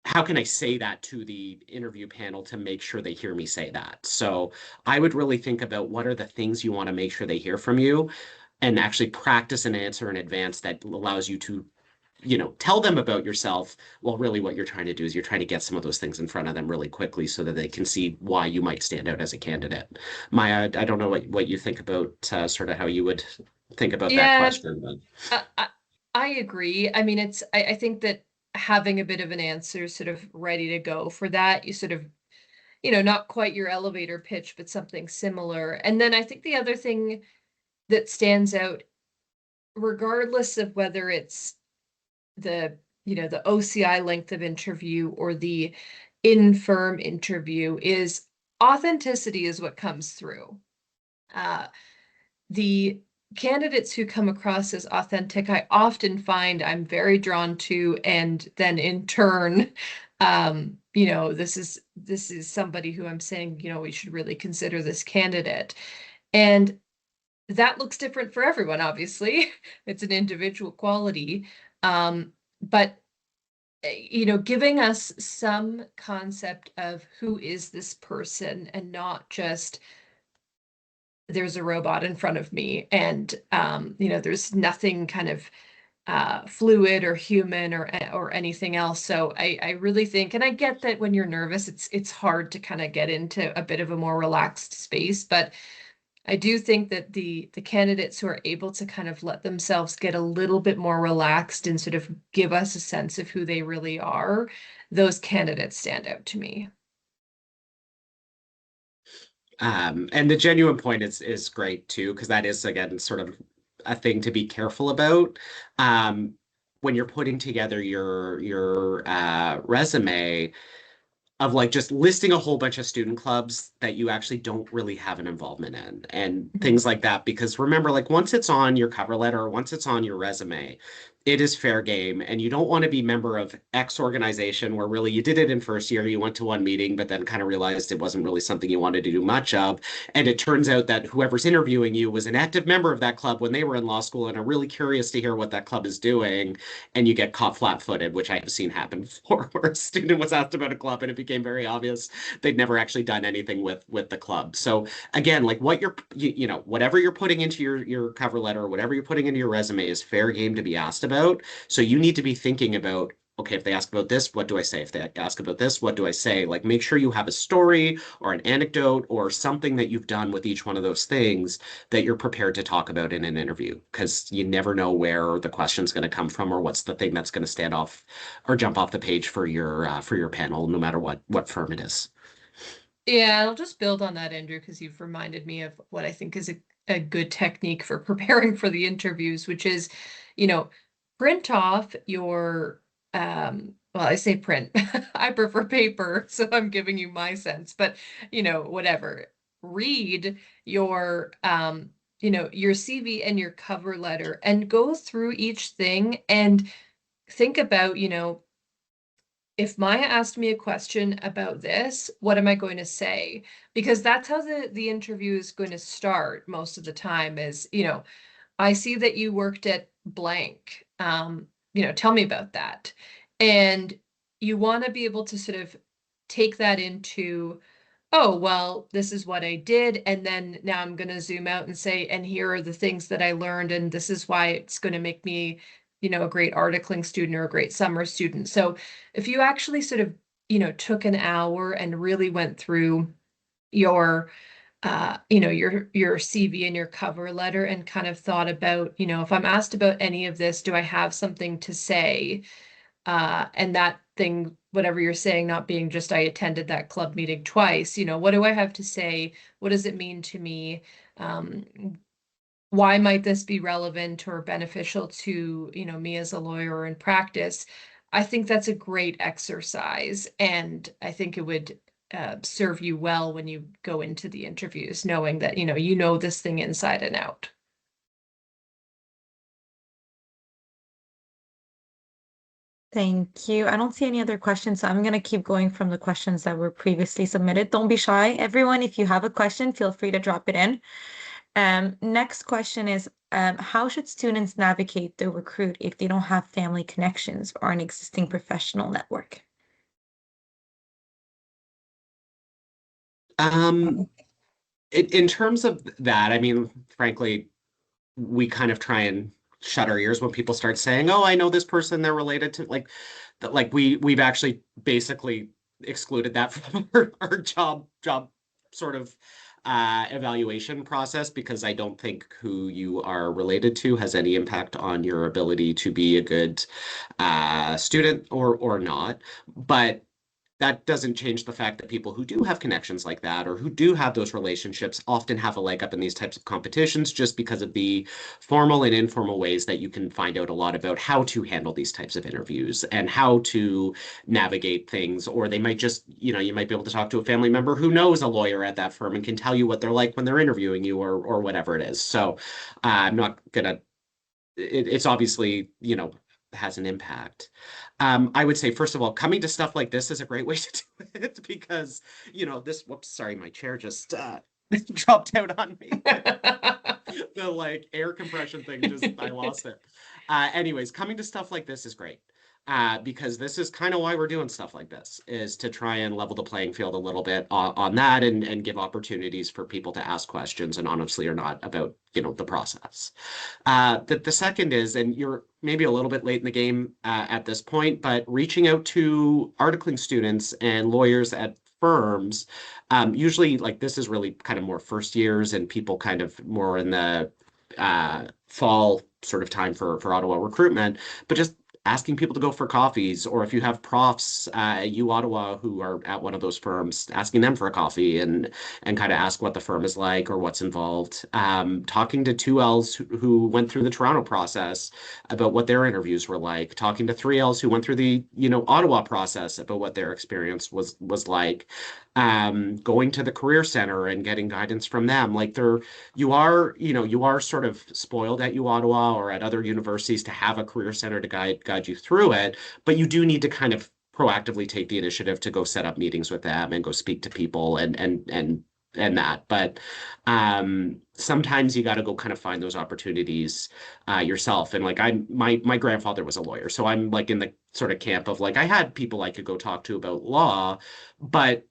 how can I say that to the interview panel to make sure they hear me say that? So I would really think about what are the things you want to make sure they hear from you and actually practice an answer in advance that allows you to, you know, tell them about yourself. Well, really what you're trying to do is you're trying to get some of those things in front of them really quickly so that they can see why you might stand out as a candidate. Maya, I don't know what you think about sort of how you would think about that Yeah, question, but I agree. I mean, I think that having a bit of an answer sort of ready to go for that, you sort of, not quite your elevator pitch, but something similar. And then I think the other thing that stands out, regardless of whether it's the OCI length of interview or the in-firm interview, is authenticity is what comes through. The candidates who come across as authentic, I often find I'm very drawn to, and then in turn, this is somebody who I'm saying, we should really consider this candidate. And that looks different for everyone, obviously. It's an individual quality. But giving us some concept of who is this person and not just there's a robot in front of me and there's nothing kind of fluid or human or anything else. So I really think, and I get that when you're nervous, it's hard to kind of get into a bit of a more relaxed space, but I do think that the candidates who are able to kind of let themselves get a little bit more relaxed and sort of give us a sense of who they really are, those candidates stand out to me. And the genuine point is great too, because that is again sort of a thing to be careful about. Um, when you're putting together your resume, of like just listing a whole bunch of student clubs that you actually don't really have an involvement in and Mhm. things like that. Because remember, like once it's on your cover letter or once it's on your resume, it is fair game. And you don't want to be member of X organization where really you did it in first year, you went to one meeting, but then kind of realized it wasn't really something you wanted to do much of. And it turns out that whoever's interviewing you was an active member of that club when they were in law school and are really curious to hear what that club is doing, and you get caught flat-footed, which I have seen happen before, where a student was asked about a club and it became very obvious they'd never actually done anything with the club. So again, like what whatever you're putting into your cover letter, whatever you're putting into your resume is fair game to be asked about. So you need to be thinking about, okay, if they ask about this, what do I say? If they ask about this, what do I say? Like make sure you have a story or an anecdote or something that you've done with each one of those things that you're prepared to talk about in an interview, because you never know where the question's going to come from or what's the thing that's going to stand off or jump off the page for your panel, no matter what firm it is. Yeah, I'll just build on that, Andrew, because you've reminded me of what I think is a good technique for preparing for the interviews, which is, you know, print off your, well, I say print, I prefer paper, so I'm giving you my sense, but, whatever. Read your CV and your cover letter and go through each thing and think about, if Maya asked me a question about this, what am I going to say? Because that's how the interview is going to start most of the time is, I see that you worked at blank. Tell me about that. And you want to be able to sort of take that into, oh, well, this is what I did. And then now I'm going to zoom out and say, and here are the things that I learned. And this is why it's going to make me, a great articling student or a great summer student. So if you actually sort of, took an hour and really went through your your CV and your cover letter and kind of thought about, if I'm asked about any of this, do I have something to say? And that thing, whatever you're saying, not being just I attended that club meeting twice, what do I have to say? What does it mean to me? Um, why might this be relevant or beneficial to, me as a lawyer in practice? I think that's a great exercise, and I think it would serve you well when you go into the interviews, knowing that, you know this thing inside and out. Thank you. I don't see any other questions, so I'm going to keep going from the questions that were previously submitted. Don't be shy. Everyone, if you have a question, feel free to drop it in. Next question is, how should students navigate the recruit if they don't have family connections or an existing professional network? In terms of that, I mean, frankly, we kind of try and shut our ears when people start saying, "Oh, I know this person, they're related to," like that. Like we've actually basically excluded that from our job sort of evaluation process, because I don't think who you are related to has any impact on your ability to be a good student or not. But that doesn't change the fact that people who do have connections like that or who do have those relationships often have a leg up in these types of competitions, just because of the formal and informal ways that you can find out a lot about how to handle these types of interviews and how to navigate things. Or they might just, you might be able to talk to a family member who knows a lawyer at that firm and can tell you what they're like when they're interviewing you, or whatever it is. So I'm not gonna, it's obviously, has an impact. I would say, first of all, coming to stuff like this is a great way to do it, because, whoops, sorry, my chair just dropped out on me. The like air compression thing, I lost it. Anyways, coming to stuff like this is great. Because this is kind of why we're doing stuff like this, is to try and level the playing field a little bit on that, and give opportunities for people to ask questions and honestly or not about, the process. The second is, and you're maybe a little bit late in the game at this point, but reaching out to articling students and lawyers at firms, usually like this is really kind of more first years and people kind of more in the fall sort of time for Ottawa recruitment, but just asking people to go for coffees, or if you have profs at U Ottawa who are at one of those firms, asking them for a coffee and kind of ask what the firm is like or what's involved. Talking to 2Ls who went through the Toronto process about what their interviews were like. Talking to 3Ls who went through the Ottawa process about what their experience was like. Going to the career center and getting guidance from them. Like you are sort of spoiled at U Ottawa or at other universities to have a career center to guide you through it, but you do need to kind of proactively take the initiative to go set up meetings with them and go speak to people and that. But sometimes you got to go kind of find those opportunities yourself. And like my grandfather was a lawyer, so I'm like in the sort of camp of like I had people I could go talk to about law, but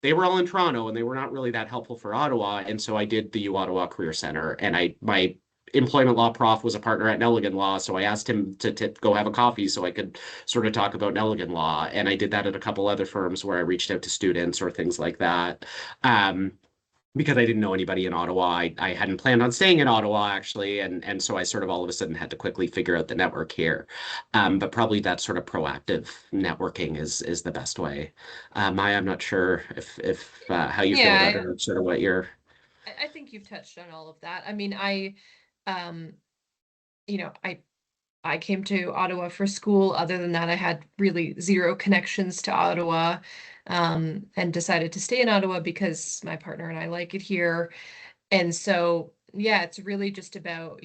they were all in Toronto and they were not really that helpful for Ottawa. And so I did the U Ottawa Career Center, and my employment law prof was a partner at Nelligan Law. So I asked him to go have a coffee so I could sort of talk about Nelligan Law. And I did that at a couple other firms where I reached out to students or things like that. Because I didn't know anybody in Ottawa. I hadn't planned on staying in Ottawa actually, and so I sort of all of a sudden had to quickly figure out the network here. But probably that sort of proactive networking is the best way. Maya, I'm not sure if how you feel about it, Yeah, or sort of what you're. I think you've touched on all of that. I mean, um, you know, I came to Ottawa for school. Other than that, I had really zero connections to Ottawa, and decided to stay in Ottawa because my partner and I like it here. And so, yeah, it's really just about,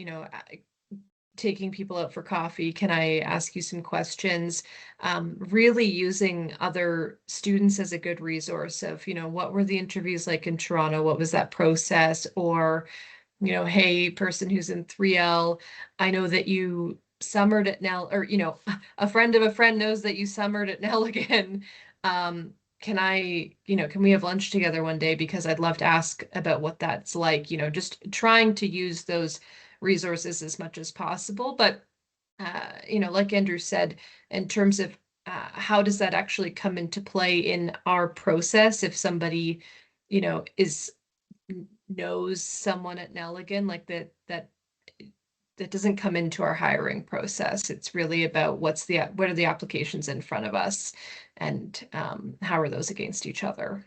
taking people out for coffee. Can I ask you some questions? Really using other students as a good resource of, what were the interviews like in Toronto? What was that process? Or, hey, person who's in 3L, I know that you summered at Nell, or, a friend of a friend knows that you summered at Nelligan. Can we have lunch together one day? Because I'd love to ask about what that's like, just trying to use those resources as much as possible. But like Andrew said, in terms of how does that actually come into play in our process if somebody, is knows someone at Nelligan, like that doesn't come into our hiring process. It's really about what are the applications in front of us, and how are those against each other.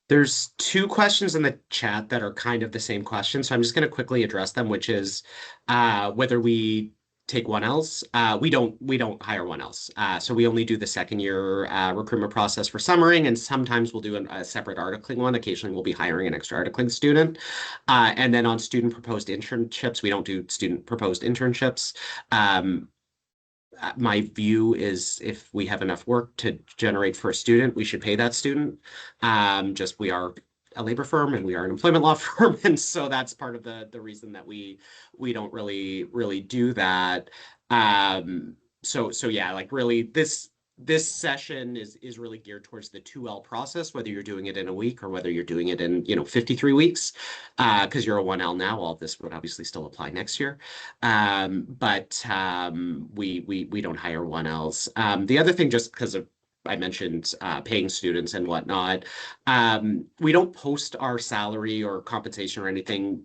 There's two questions in the chat that are kind of the same question, so I'm just going to quickly address them, which is whether we take 1Ls. We don't hire 1Ls. So we only do the second year recruitment process for summering, and sometimes we'll do a separate articling one. Occasionally we'll be hiring an extra articling student. And then on student proposed internships, we don't do student proposed internships. My view is if we have enough work to generate for a student, we should pay that student. Just we are a labor firm and we are an employment law firm, and so that's part of the reason that we don't really do that. So yeah, like really this session is really geared towards the 2L process, whether you're doing it in a week or whether you're doing it in 53 weeks, because you're a 1L now. All of this would obviously still apply next year, but we don't hire 1Ls. The other thing, just because of I mentioned paying students and whatnot, we don't post our salary or compensation or anything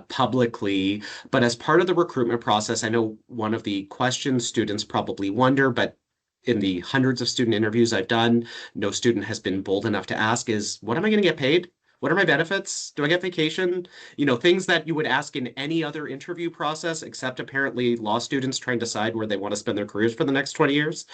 publicly, but as part of the recruitment process, I know one of the questions students probably wonder, but in the hundreds of student interviews I've done, no student has been bold enough to ask is, what am I going to get paid? What are my benefits? Do I get vacation? Things that you would ask in any other interview process, except apparently law students trying to decide where they want to spend their careers for the next 20 years.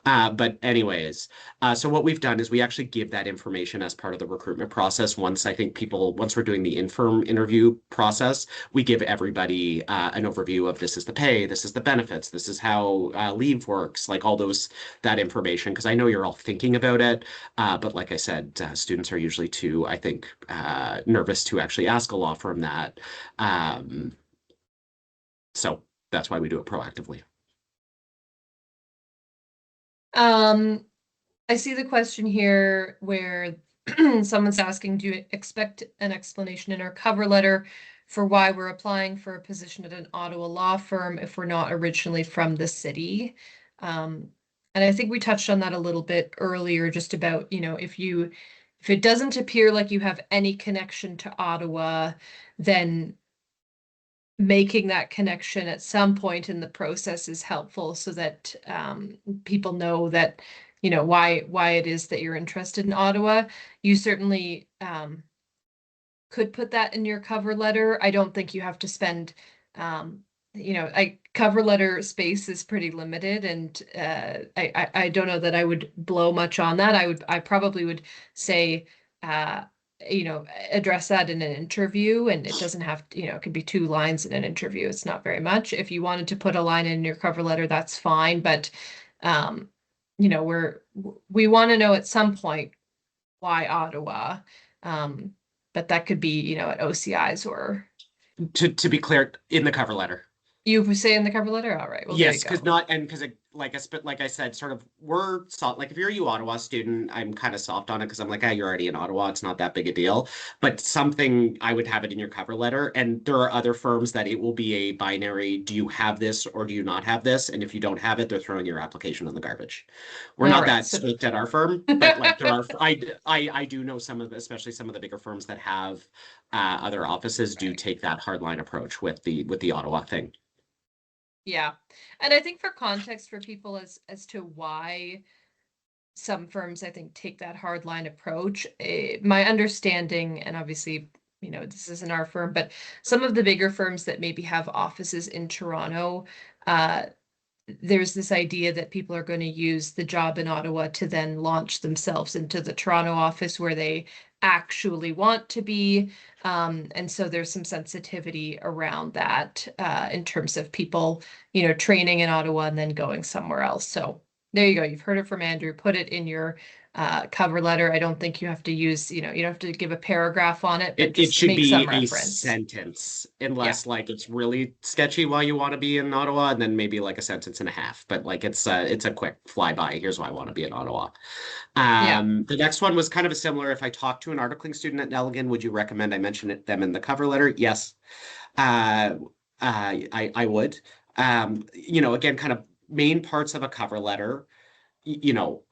But anyways, so what we've done is we actually give that information as part of the recruitment process. Once we're doing the infirm interview process, we give everybody an overview of this is the pay, this is the benefits, this is how leave works, like all that information, because I know you're all thinking about it. But like I said, students are usually too, I think, nervous to actually ask a law firm that. So that's why we do it proactively. I see the question here where someone's asking, do you expect an explanation in our cover letter for why we're applying for a position at an Ottawa law firm if we're not originally from the city? And I think we touched on that a little bit earlier, just about, if it doesn't appear like you have any connection to Ottawa, then making that connection at some point in the process is helpful, so that people know that, why it is that you're interested in Ottawa. You certainly could put that in your cover letter. I don't think you have to spend, cover letter space is pretty limited, and I don't know that I would blow much on that. I probably would say, address that in an interview, and it doesn't have to, it could be 2 lines in an interview. It's not very much. If you wanted to put a line in your cover letter, that's fine. But, we want to know at some point why Ottawa. But that could be, at OCI's or. To be clear, in the cover letter. You say in the cover letter? All right. Well, yes, there you go. because like I said, sort of we're soft. Like if you're a U Ottawa student, I'm kind of soft on it because I'm like, you're already in Ottawa. It's not that big a deal. But something I would have it in your cover letter. And there are other firms that it will be a binary. Do you have this or do you not have this? And if you don't have it, they're throwing your application in the garbage. We're not that strict at our firm, but like there are. I do know especially some of the bigger firms that have other offices do take that hardline approach with the Ottawa thing. Yeah. And I think for context for people as to why some firms, I think, take that hardline approach, my understanding, and obviously, this isn't our firm, but some of the bigger firms that maybe have offices in Toronto, there's this idea that people are going to use the job in Ottawa to then launch themselves into the Toronto office where they actually want to be. And so there's some sensitivity around that in terms of people, training in Ottawa and then going somewhere else. So there you go. You've heard it from Andrew. Put it in your cover letter. I don't think you have to use, you don't have to give a paragraph on it, but it should make be some a reference. sentence, unless like it's really sketchy why you want to be in Ottawa, and then maybe like a sentence and a half. But like it's a quick flyby. Here's why I want to be in Ottawa. The next one was kind of a similar. If I talk to an articling student at Nelligan, would you recommend I mention them in the cover letter? Yes. I would. Again, kind of main parts of a cover letter, you know,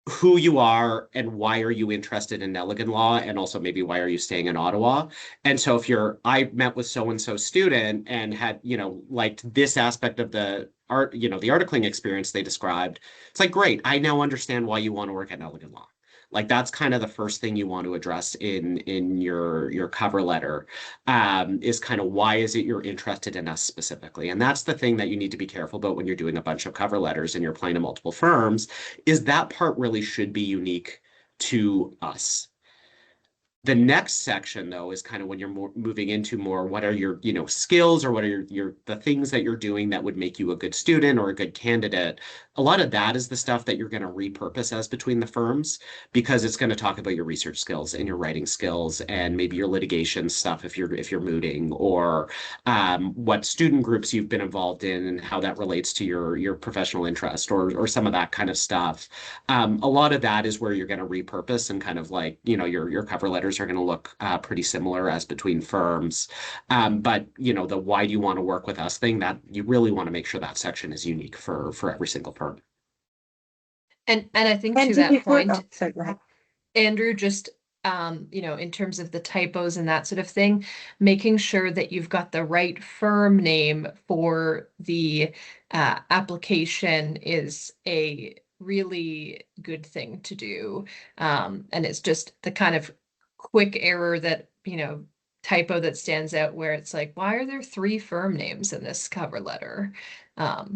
who you are and why are you interested in Nelligan Law, and also maybe why are you staying in Ottawa. And so if I met with so and so student and had, liked this aspect of the art, the articling experience they described, it's like, great, I now understand why you want to work at Nelligan Law. Like that's kind of the first thing you want to address in your cover letter, is kind of why is it you're interested in us specifically. And that's the thing that you need to be careful about when you're doing a bunch of cover letters and you're applying to multiple firms, is that part really should be unique to us. The next section, though, is kind of when you're moving into more what are your, skills, or what are the things that you're doing that would make you a good student or a good candidate. A lot of that is the stuff that you're going to repurpose as between the firms, because it's going to talk about your research skills and your writing skills and maybe your litigation stuff if you're mooting, or what student groups you've been involved in and how that relates to your professional interest, or some of that kind of stuff. A lot of that is where you're going to repurpose, and kind of like, your cover letters are going to look pretty similar as between firms. But, the why do you want to work with us thing, that you really want to make sure that section is unique for every single firm. And I think And to to that before, point, oh, sorry, go ahead. Andrew, just in terms of the typos and that sort of thing, making sure that you've got the right firm name for the application is a really good thing to do. And it's just the kind of quick error that, typo that stands out, where it's like, why are there 3 firm names in this cover letter?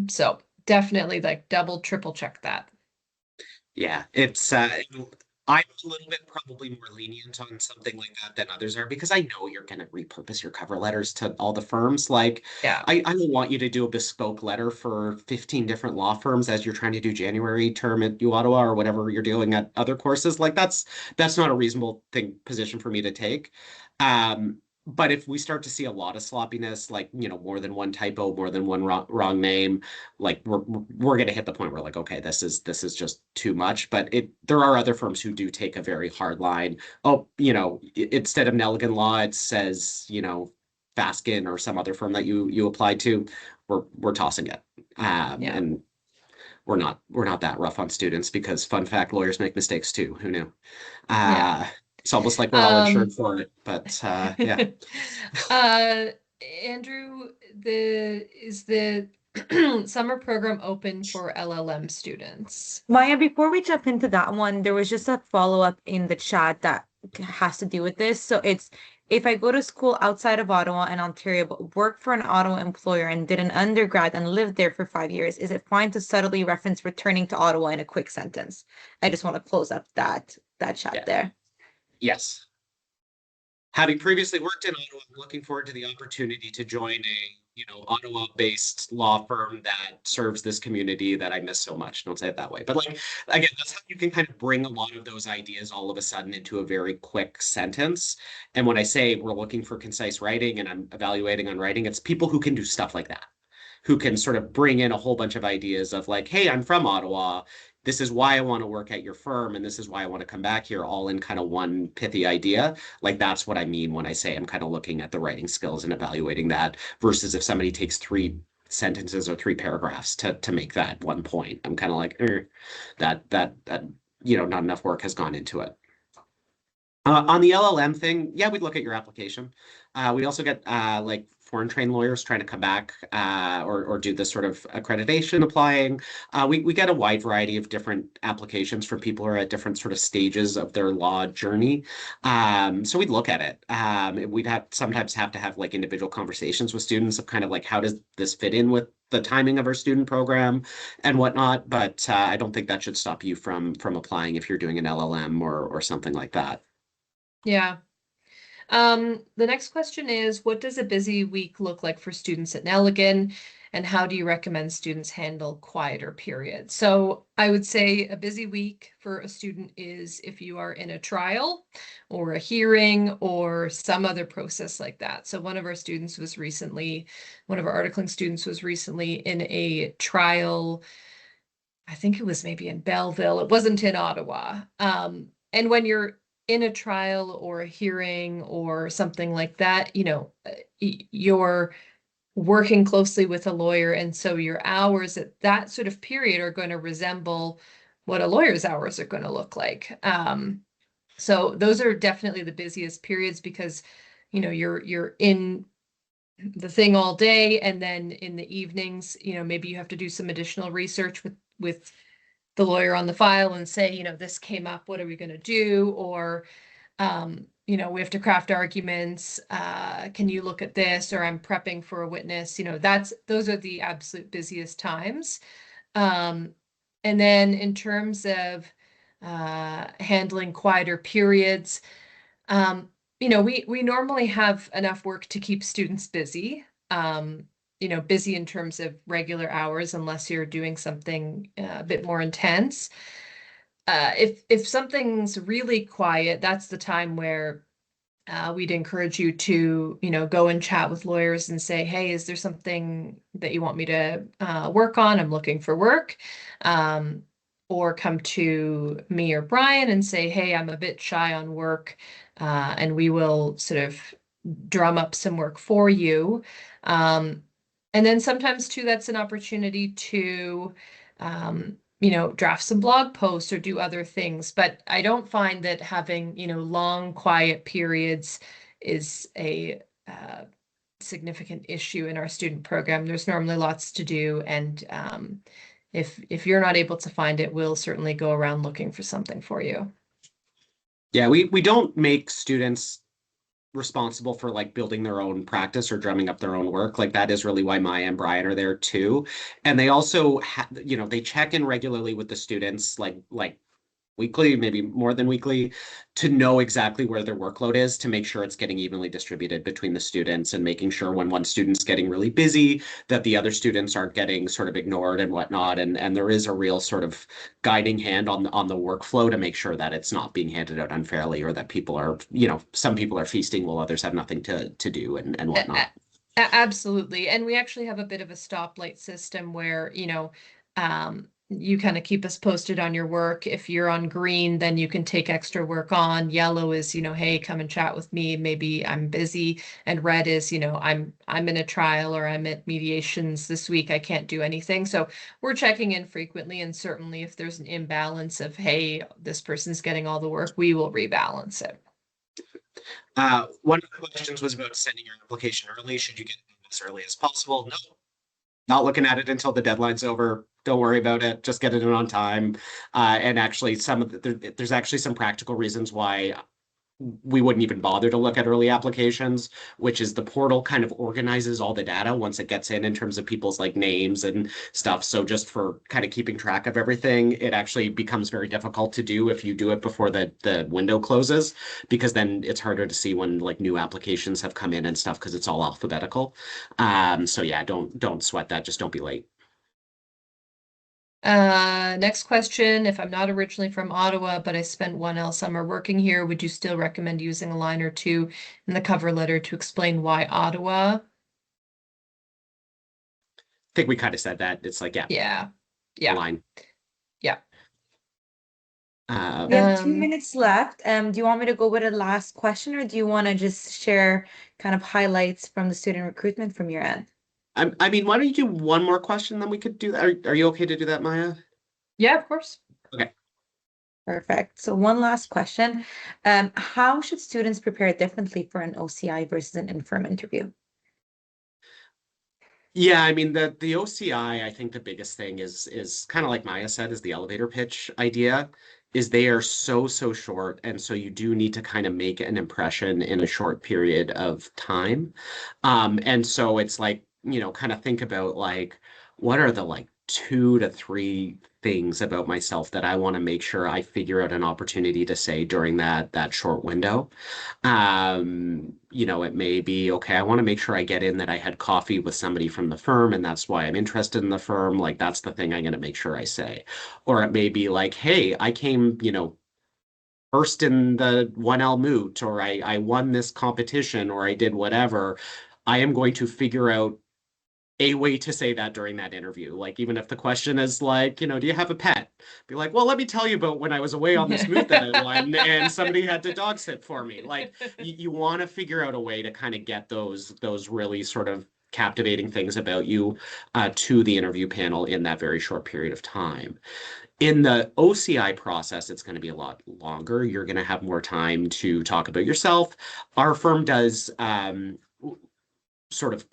So definitely like double, triple check that. Yeah, it's I'm a little bit probably more lenient on something like that than others are, because I know you're going to repurpose your cover letters to all the firms. Like, Yeah. I don't want you to do a bespoke letter for 15 different law firms as you're trying to do January term at U Ottawa or whatever you're doing at other courses. Like, that's not a reasonable position for me to take. But if we start to see a lot of sloppiness, like, more than one typo, more than one wrong name, like we're going to hit the point where, like, okay, this is just too much. But there are other firms who do take a very hard line. Oh, instead of Nelligan Law, it says, Faskin or some other firm that you applied to. We're tossing it. Yeah. And we're not that rough on students, because fun fact, lawyers make mistakes too. Who knew? Yeah. uh it's almost like we're all insured Um, for it, but yeah. uh, Andrew, is the summer program open for LLM students? Maya, before we jump into that one, there was just a follow-up in the chat that has to do with this. So it's if I go to school outside of Ottawa and Ontario, but work for an Ottawa employer and did an undergrad and lived there for 5 years, is it fine to subtly reference returning to Ottawa in a quick sentence? I just want to close up that chat Yeah. there. Yes. Having previously worked in Ottawa, I'm looking forward to the opportunity to join a, Ottawa-based law firm that serves this community that I miss so much. Don't say it that way. But, like, again, that's how you can kind of bring a lot of those ideas all of a sudden into a very quick sentence. And when I say we're looking for concise writing and I'm evaluating on writing, it's people who can do stuff like that, who can sort of bring in a whole bunch of ideas of, like, hey, I'm from Ottawa. This is why I want to work at your firm, and this is why I want to come back here, all in kind of one pithy idea. Like, that's what I mean when I say I'm kind of looking at the writing skills and evaluating that, versus if somebody takes 3 sentences or 3 paragraphs to make that one point. I'm kind of like, that not enough work has gone into it. On the LLM thing, yeah, we'd look at your application. We also get like foreign trained lawyers trying to come back, or do this sort of accreditation applying. We get a wide variety of different applications from people who are at different sort of stages of their law journey. So we'd look at it. We'd sometimes have to have like individual conversations with students of kind of like, how does this fit in with the timing of our student program and whatnot. But I don't think that should stop you from applying if you're doing an LLM or something like that. Yeah. The next question is, what does a busy week look like for students at Nelligan, and how do you recommend students handle quieter periods? So I would say a busy week for a student is if you are in a trial or a hearing or some other process like that. So one of our articling students was recently in a trial. I think it was maybe in Belleville. It wasn't in Ottawa. And when you're in a trial or a hearing or something like that, you're working closely with a lawyer. And so your hours at that sort of period are going to resemble what a lawyer's hours are going to look like. So those are definitely the busiest periods because, you're in the thing all day, and then in the evenings, maybe you have to do some additional research with the lawyer on the file and say, this came up, what are we going to do? Or we have to craft arguments. Can you look at this? Or I'm prepping for a witness. Those are the absolute busiest times. Um, and then in terms of handling quieter periods, we normally have enough work to keep students busy. Busy in terms of regular hours, unless you're doing something a bit more intense. If something's really quiet, that's the time where we'd encourage you to, go and chat with lawyers and say, hey, is there something that you want me to work on? I'm looking for work. Or come to me or Brian and say, hey, I'm a bit shy on work, and we will sort of drum up some work for you. And then sometimes too, that's an opportunity to, draft some blog posts or do other things. But I don't find that having, long, quiet periods is a significant issue in our student program. There's normally lots to do. And if you're not able to find it, we'll certainly go around looking for something for you. Yeah, we don't make students responsible for like building their own practice or drumming up their own work. Like that is really why Maya and Brian are there too. And they also they check in regularly with the students, like weekly, maybe more than weekly, to know exactly where their workload is, to make sure it's getting evenly distributed between the students, and making sure when one student's getting really busy, that the other students aren't getting sort of ignored and whatnot. And there is a real sort of guiding hand on the workflow to make sure that it's not being handed out unfairly, or that people are, some people are feasting while others have nothing to do and whatnot. Absolutely. And we actually have a bit of a stoplight system where, you kind of keep us posted on your work. If you're on green, then you can take extra work on. Yellow is, hey, come and chat with me. Maybe I'm busy. And red is, I'm in a trial, or I'm at mediations this week. I can't do anything. So we're checking in frequently. And certainly if there's an imbalance of, hey, this person's getting all the work, we will rebalance it. One of the questions was about sending your application early. Should you get it as early as possible? No, not looking at it until the deadline's over. Don't worry about it. Just get it in on time. And actually, there's actually some practical reasons why we wouldn't even bother to look at early applications, which is the portal kind of organizes all the data once it gets in terms of people's like names and stuff. So just for kind of keeping track of everything, it actually becomes very difficult to do if you do it before the window closes, because then it's harder to see when like new applications have come in and stuff, because it's all alphabetical. So yeah, don't sweat that. Just don't be late. Next question. If I'm not originally from Ottawa, but I spent 1L summer working here, would you still recommend using a line or two in the cover letter to explain why Ottawa? I think we kind of said that. It's like, Yeah. line. Yeah. We have 2 minutes left. Do you want me to go with a last question, or do you want to just share kind of highlights from the student recruitment from your end? I mean, why don't you do one more question, then we could do that. Are you okay to do that, Maya? Yeah, of course. Okay. Perfect. So one last question. How should students prepare differently for an OCI versus an in-firm interview? Yeah, I mean the OCI, I think the biggest thing is kind of like Maya said, is the elevator pitch idea, is they are so short, and so you do need to kind of make an impression in a short period of time. And so it's like, kind of think about like, what are the like 2 to 3 things about myself that I want to make sure I figure out an opportunity to say during that short window. It may be, okay, I want to make sure I get in that I had coffee with somebody from the firm, and that's why I'm interested in the firm. Like, that's the thing I'm going to make sure I say. Or it may be like, hey, I came, first in the 1L moot, or I won this competition, or I did whatever. I am going to figure out a way to say that during that interview. Like, even if the question is like, do you have a pet? Be like, well, let me tell you about when I was away on this moot that I won and somebody had to dog sit for me. Like, you want to figure out a way to kind of get those really sort of captivating things about you to the interview panel in that very short period of time. In the OCI process, it's going to be a lot longer. You're going to have more time to talk about yourself. Our firm does sort of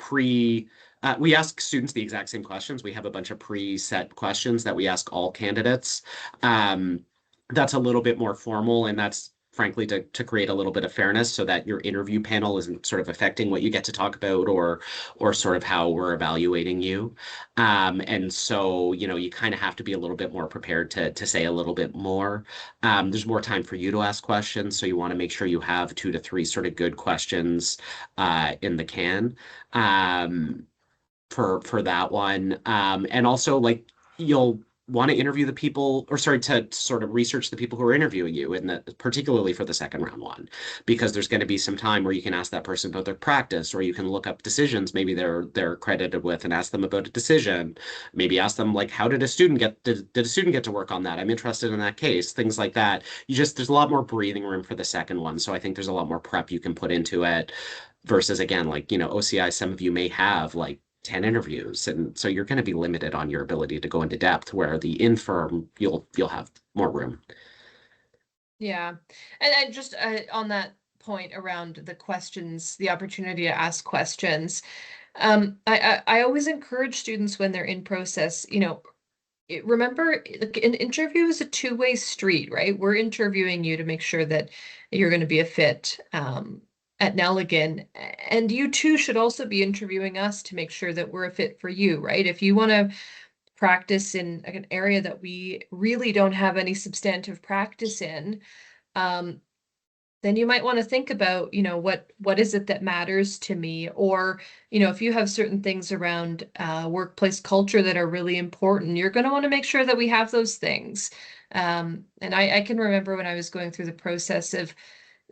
we ask students the exact same questions. We have a bunch of preset questions that we ask all candidates. That's a little bit more formal, and that's frankly to create a little bit of fairness so that your interview panel isn't sort of affecting what you get to talk about or sort of how we're evaluating you. And so, you kind of have to be a little bit more prepared to say a little bit more. There's more time for you to ask questions, so you want to make sure you have 2 to 3 sort of good questions in the can. For that one. And also, like, you'll want to interview the people, or sorry, to sort of research the people who are interviewing you, and particularly for the second round one, because there's going to be some time where you can ask that person about their practice, or you can look up decisions maybe they're credited with and ask them about a decision. Maybe ask them, like, how did a student did a student get to work on that? I'm interested in that case. Things like that. There's a lot more breathing room for the second one, so I think there's a lot more prep you can put into it versus, again, like, OCI, some of you may have like 10 interviews, and so you're going to be limited on your ability to go into depth, where the infirm you'll have more room. Yeah. And just on that point around the questions, the opportunity to ask questions, I always encourage students when they're in process, remember, like, an interview is a two-way street, right? We're interviewing you to make sure that you're going to be a fit at Nelligan, and you too should also be interviewing us to make sure that we're a fit for you, right? If you want to practice in an area that we really don't have any substantive practice in, then you might want to think about, what is it that matters to me? Or, if you have certain things around workplace culture that are really important, you're going to want to make sure that we have those things. And I can remember when I was going through the process of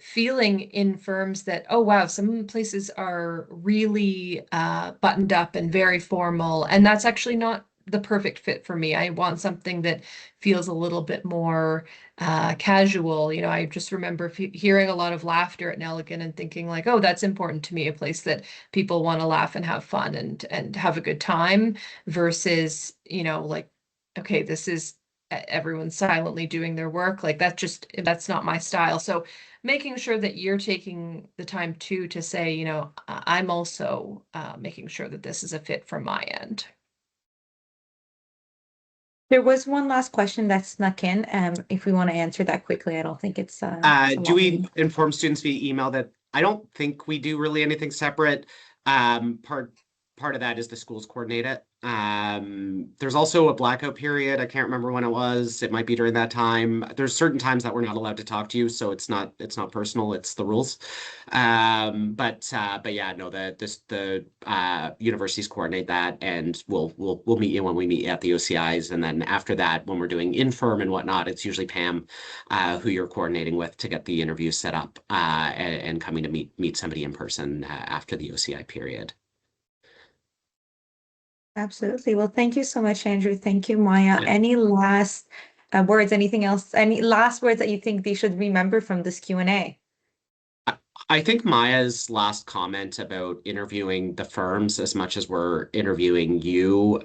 feeling in firms that, oh, wow, some places are really buttoned up and very formal, and that's actually not the perfect fit for me. I want something that feels a little bit more casual. I just remember hearing a lot of laughter at Nelligan and thinking like, oh, that's important to me, a place that people want to laugh and have fun and have a good time versus, like, okay, this is everyone silently doing their work. Like, that's not my style. So making sure that you're taking the time too to say, I'm also making sure that this is a fit from my end. There was one last question that snuck in. If we want to answer that quickly, I don't think it's Do we inform students via email that I don't think we do really anything separate. Part of that is the schools coordinate it. There's also a blackout period. I can't remember when it was. It might be during that time. There's certain times that we're not allowed to talk to you, so it's not personal. It's the rules. But yeah, no, the universities coordinate that, and we'll meet you when we meet at the OCIs, and then after that, when we're doing infirm and whatnot, it's usually Pam, who you're coordinating with to get the interview set up, and coming to meet somebody in person after the OCI period. Absolutely. Well, thank you so much, Andrew. Thank you, Maya. Yeah. Any last words, anything else, any last words that you think they should remember from this Q&A? I think Maya's last comment about interviewing the firms as much as we're interviewing you,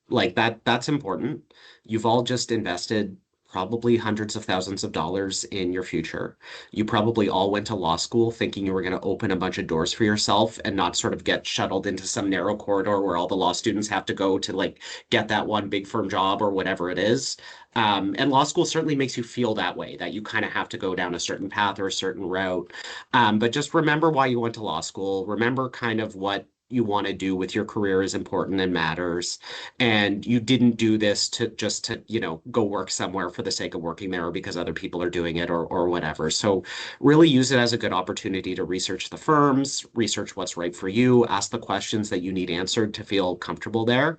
like that's important. You've all just invested probably hundreds of thousands of dollars in your future. You probably all went to law school thinking you were going to open a bunch of doors for yourself and not sort of get shuttled into some narrow corridor where all the law students have to go to, like, get that one big firm job or whatever it is. And law school certainly makes you feel that way, that you kind of have to go down a certain path or a certain route. But just remember why you went to law school. Remember kind of what you want to do with your career is important and matters. And you didn't do this to just to, go work somewhere for the sake of working there or because other people are doing it or whatever. So really use it as a good opportunity to research the firms, research what's right for you, ask the questions that you need answered to feel comfortable there.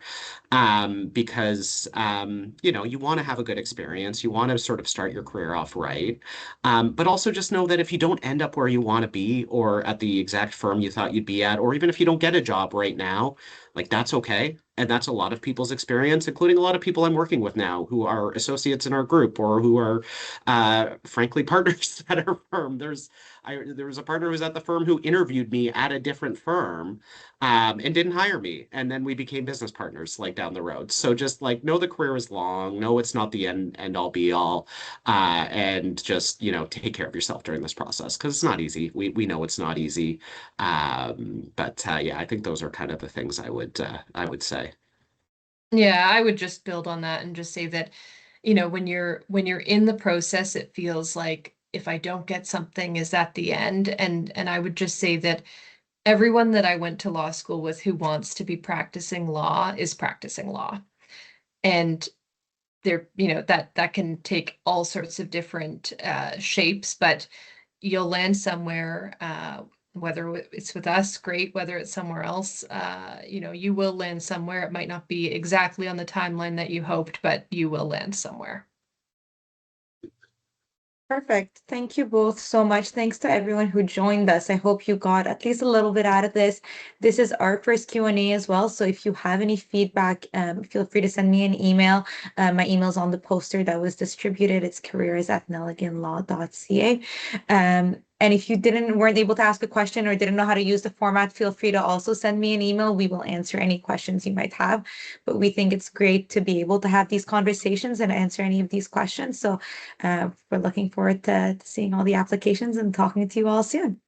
Because, you want to have a good experience. You want to sort of start your career off right. But also just know that if you don't end up where you want to be or at the exact firm you thought you'd be at, or even if you don't get a job right now, Like that's okay. And that's a lot of people's experience, including a lot of people I'm working with now who are associates in our group or who are, frankly, partners at our firm. There was a partner who was at the firm who interviewed me at a different firm, and didn't hire me. And then we became business partners like down the road. So just like know the career is long, know it's not the end all be all, and just, take care of yourself during this process because it's not easy. We know it's not easy. But yeah, I think those are kind of the things I would say. Yeah, I would just build on that and just say that, when you're in the process, it feels like if I don't get something, is that the end? And I would just say that everyone that I went to law school with who wants to be practicing law is practicing law. And that can take all sorts of different shapes, but you'll land somewhere, whether it's with us, great, whether it's somewhere else, you will land somewhere. It might not be exactly on the timeline that you hoped, but you will land somewhere. Perfect. Thank you both so much. Thanks to everyone who joined us. I hope you got at least a little bit out of this. This is our first Q&A as well. So if you have any feedback, feel free to send me an email. My email's on the poster that was distributed. It's careers@nelliganlaw.ca. And if you weren't able to ask a question or didn't know how to use the format, feel free to also send me an email. We will answer any questions you might have. But we think it's great to be able to have these conversations and answer any of these questions. So we're looking forward to seeing all the applications and talking to you all soon.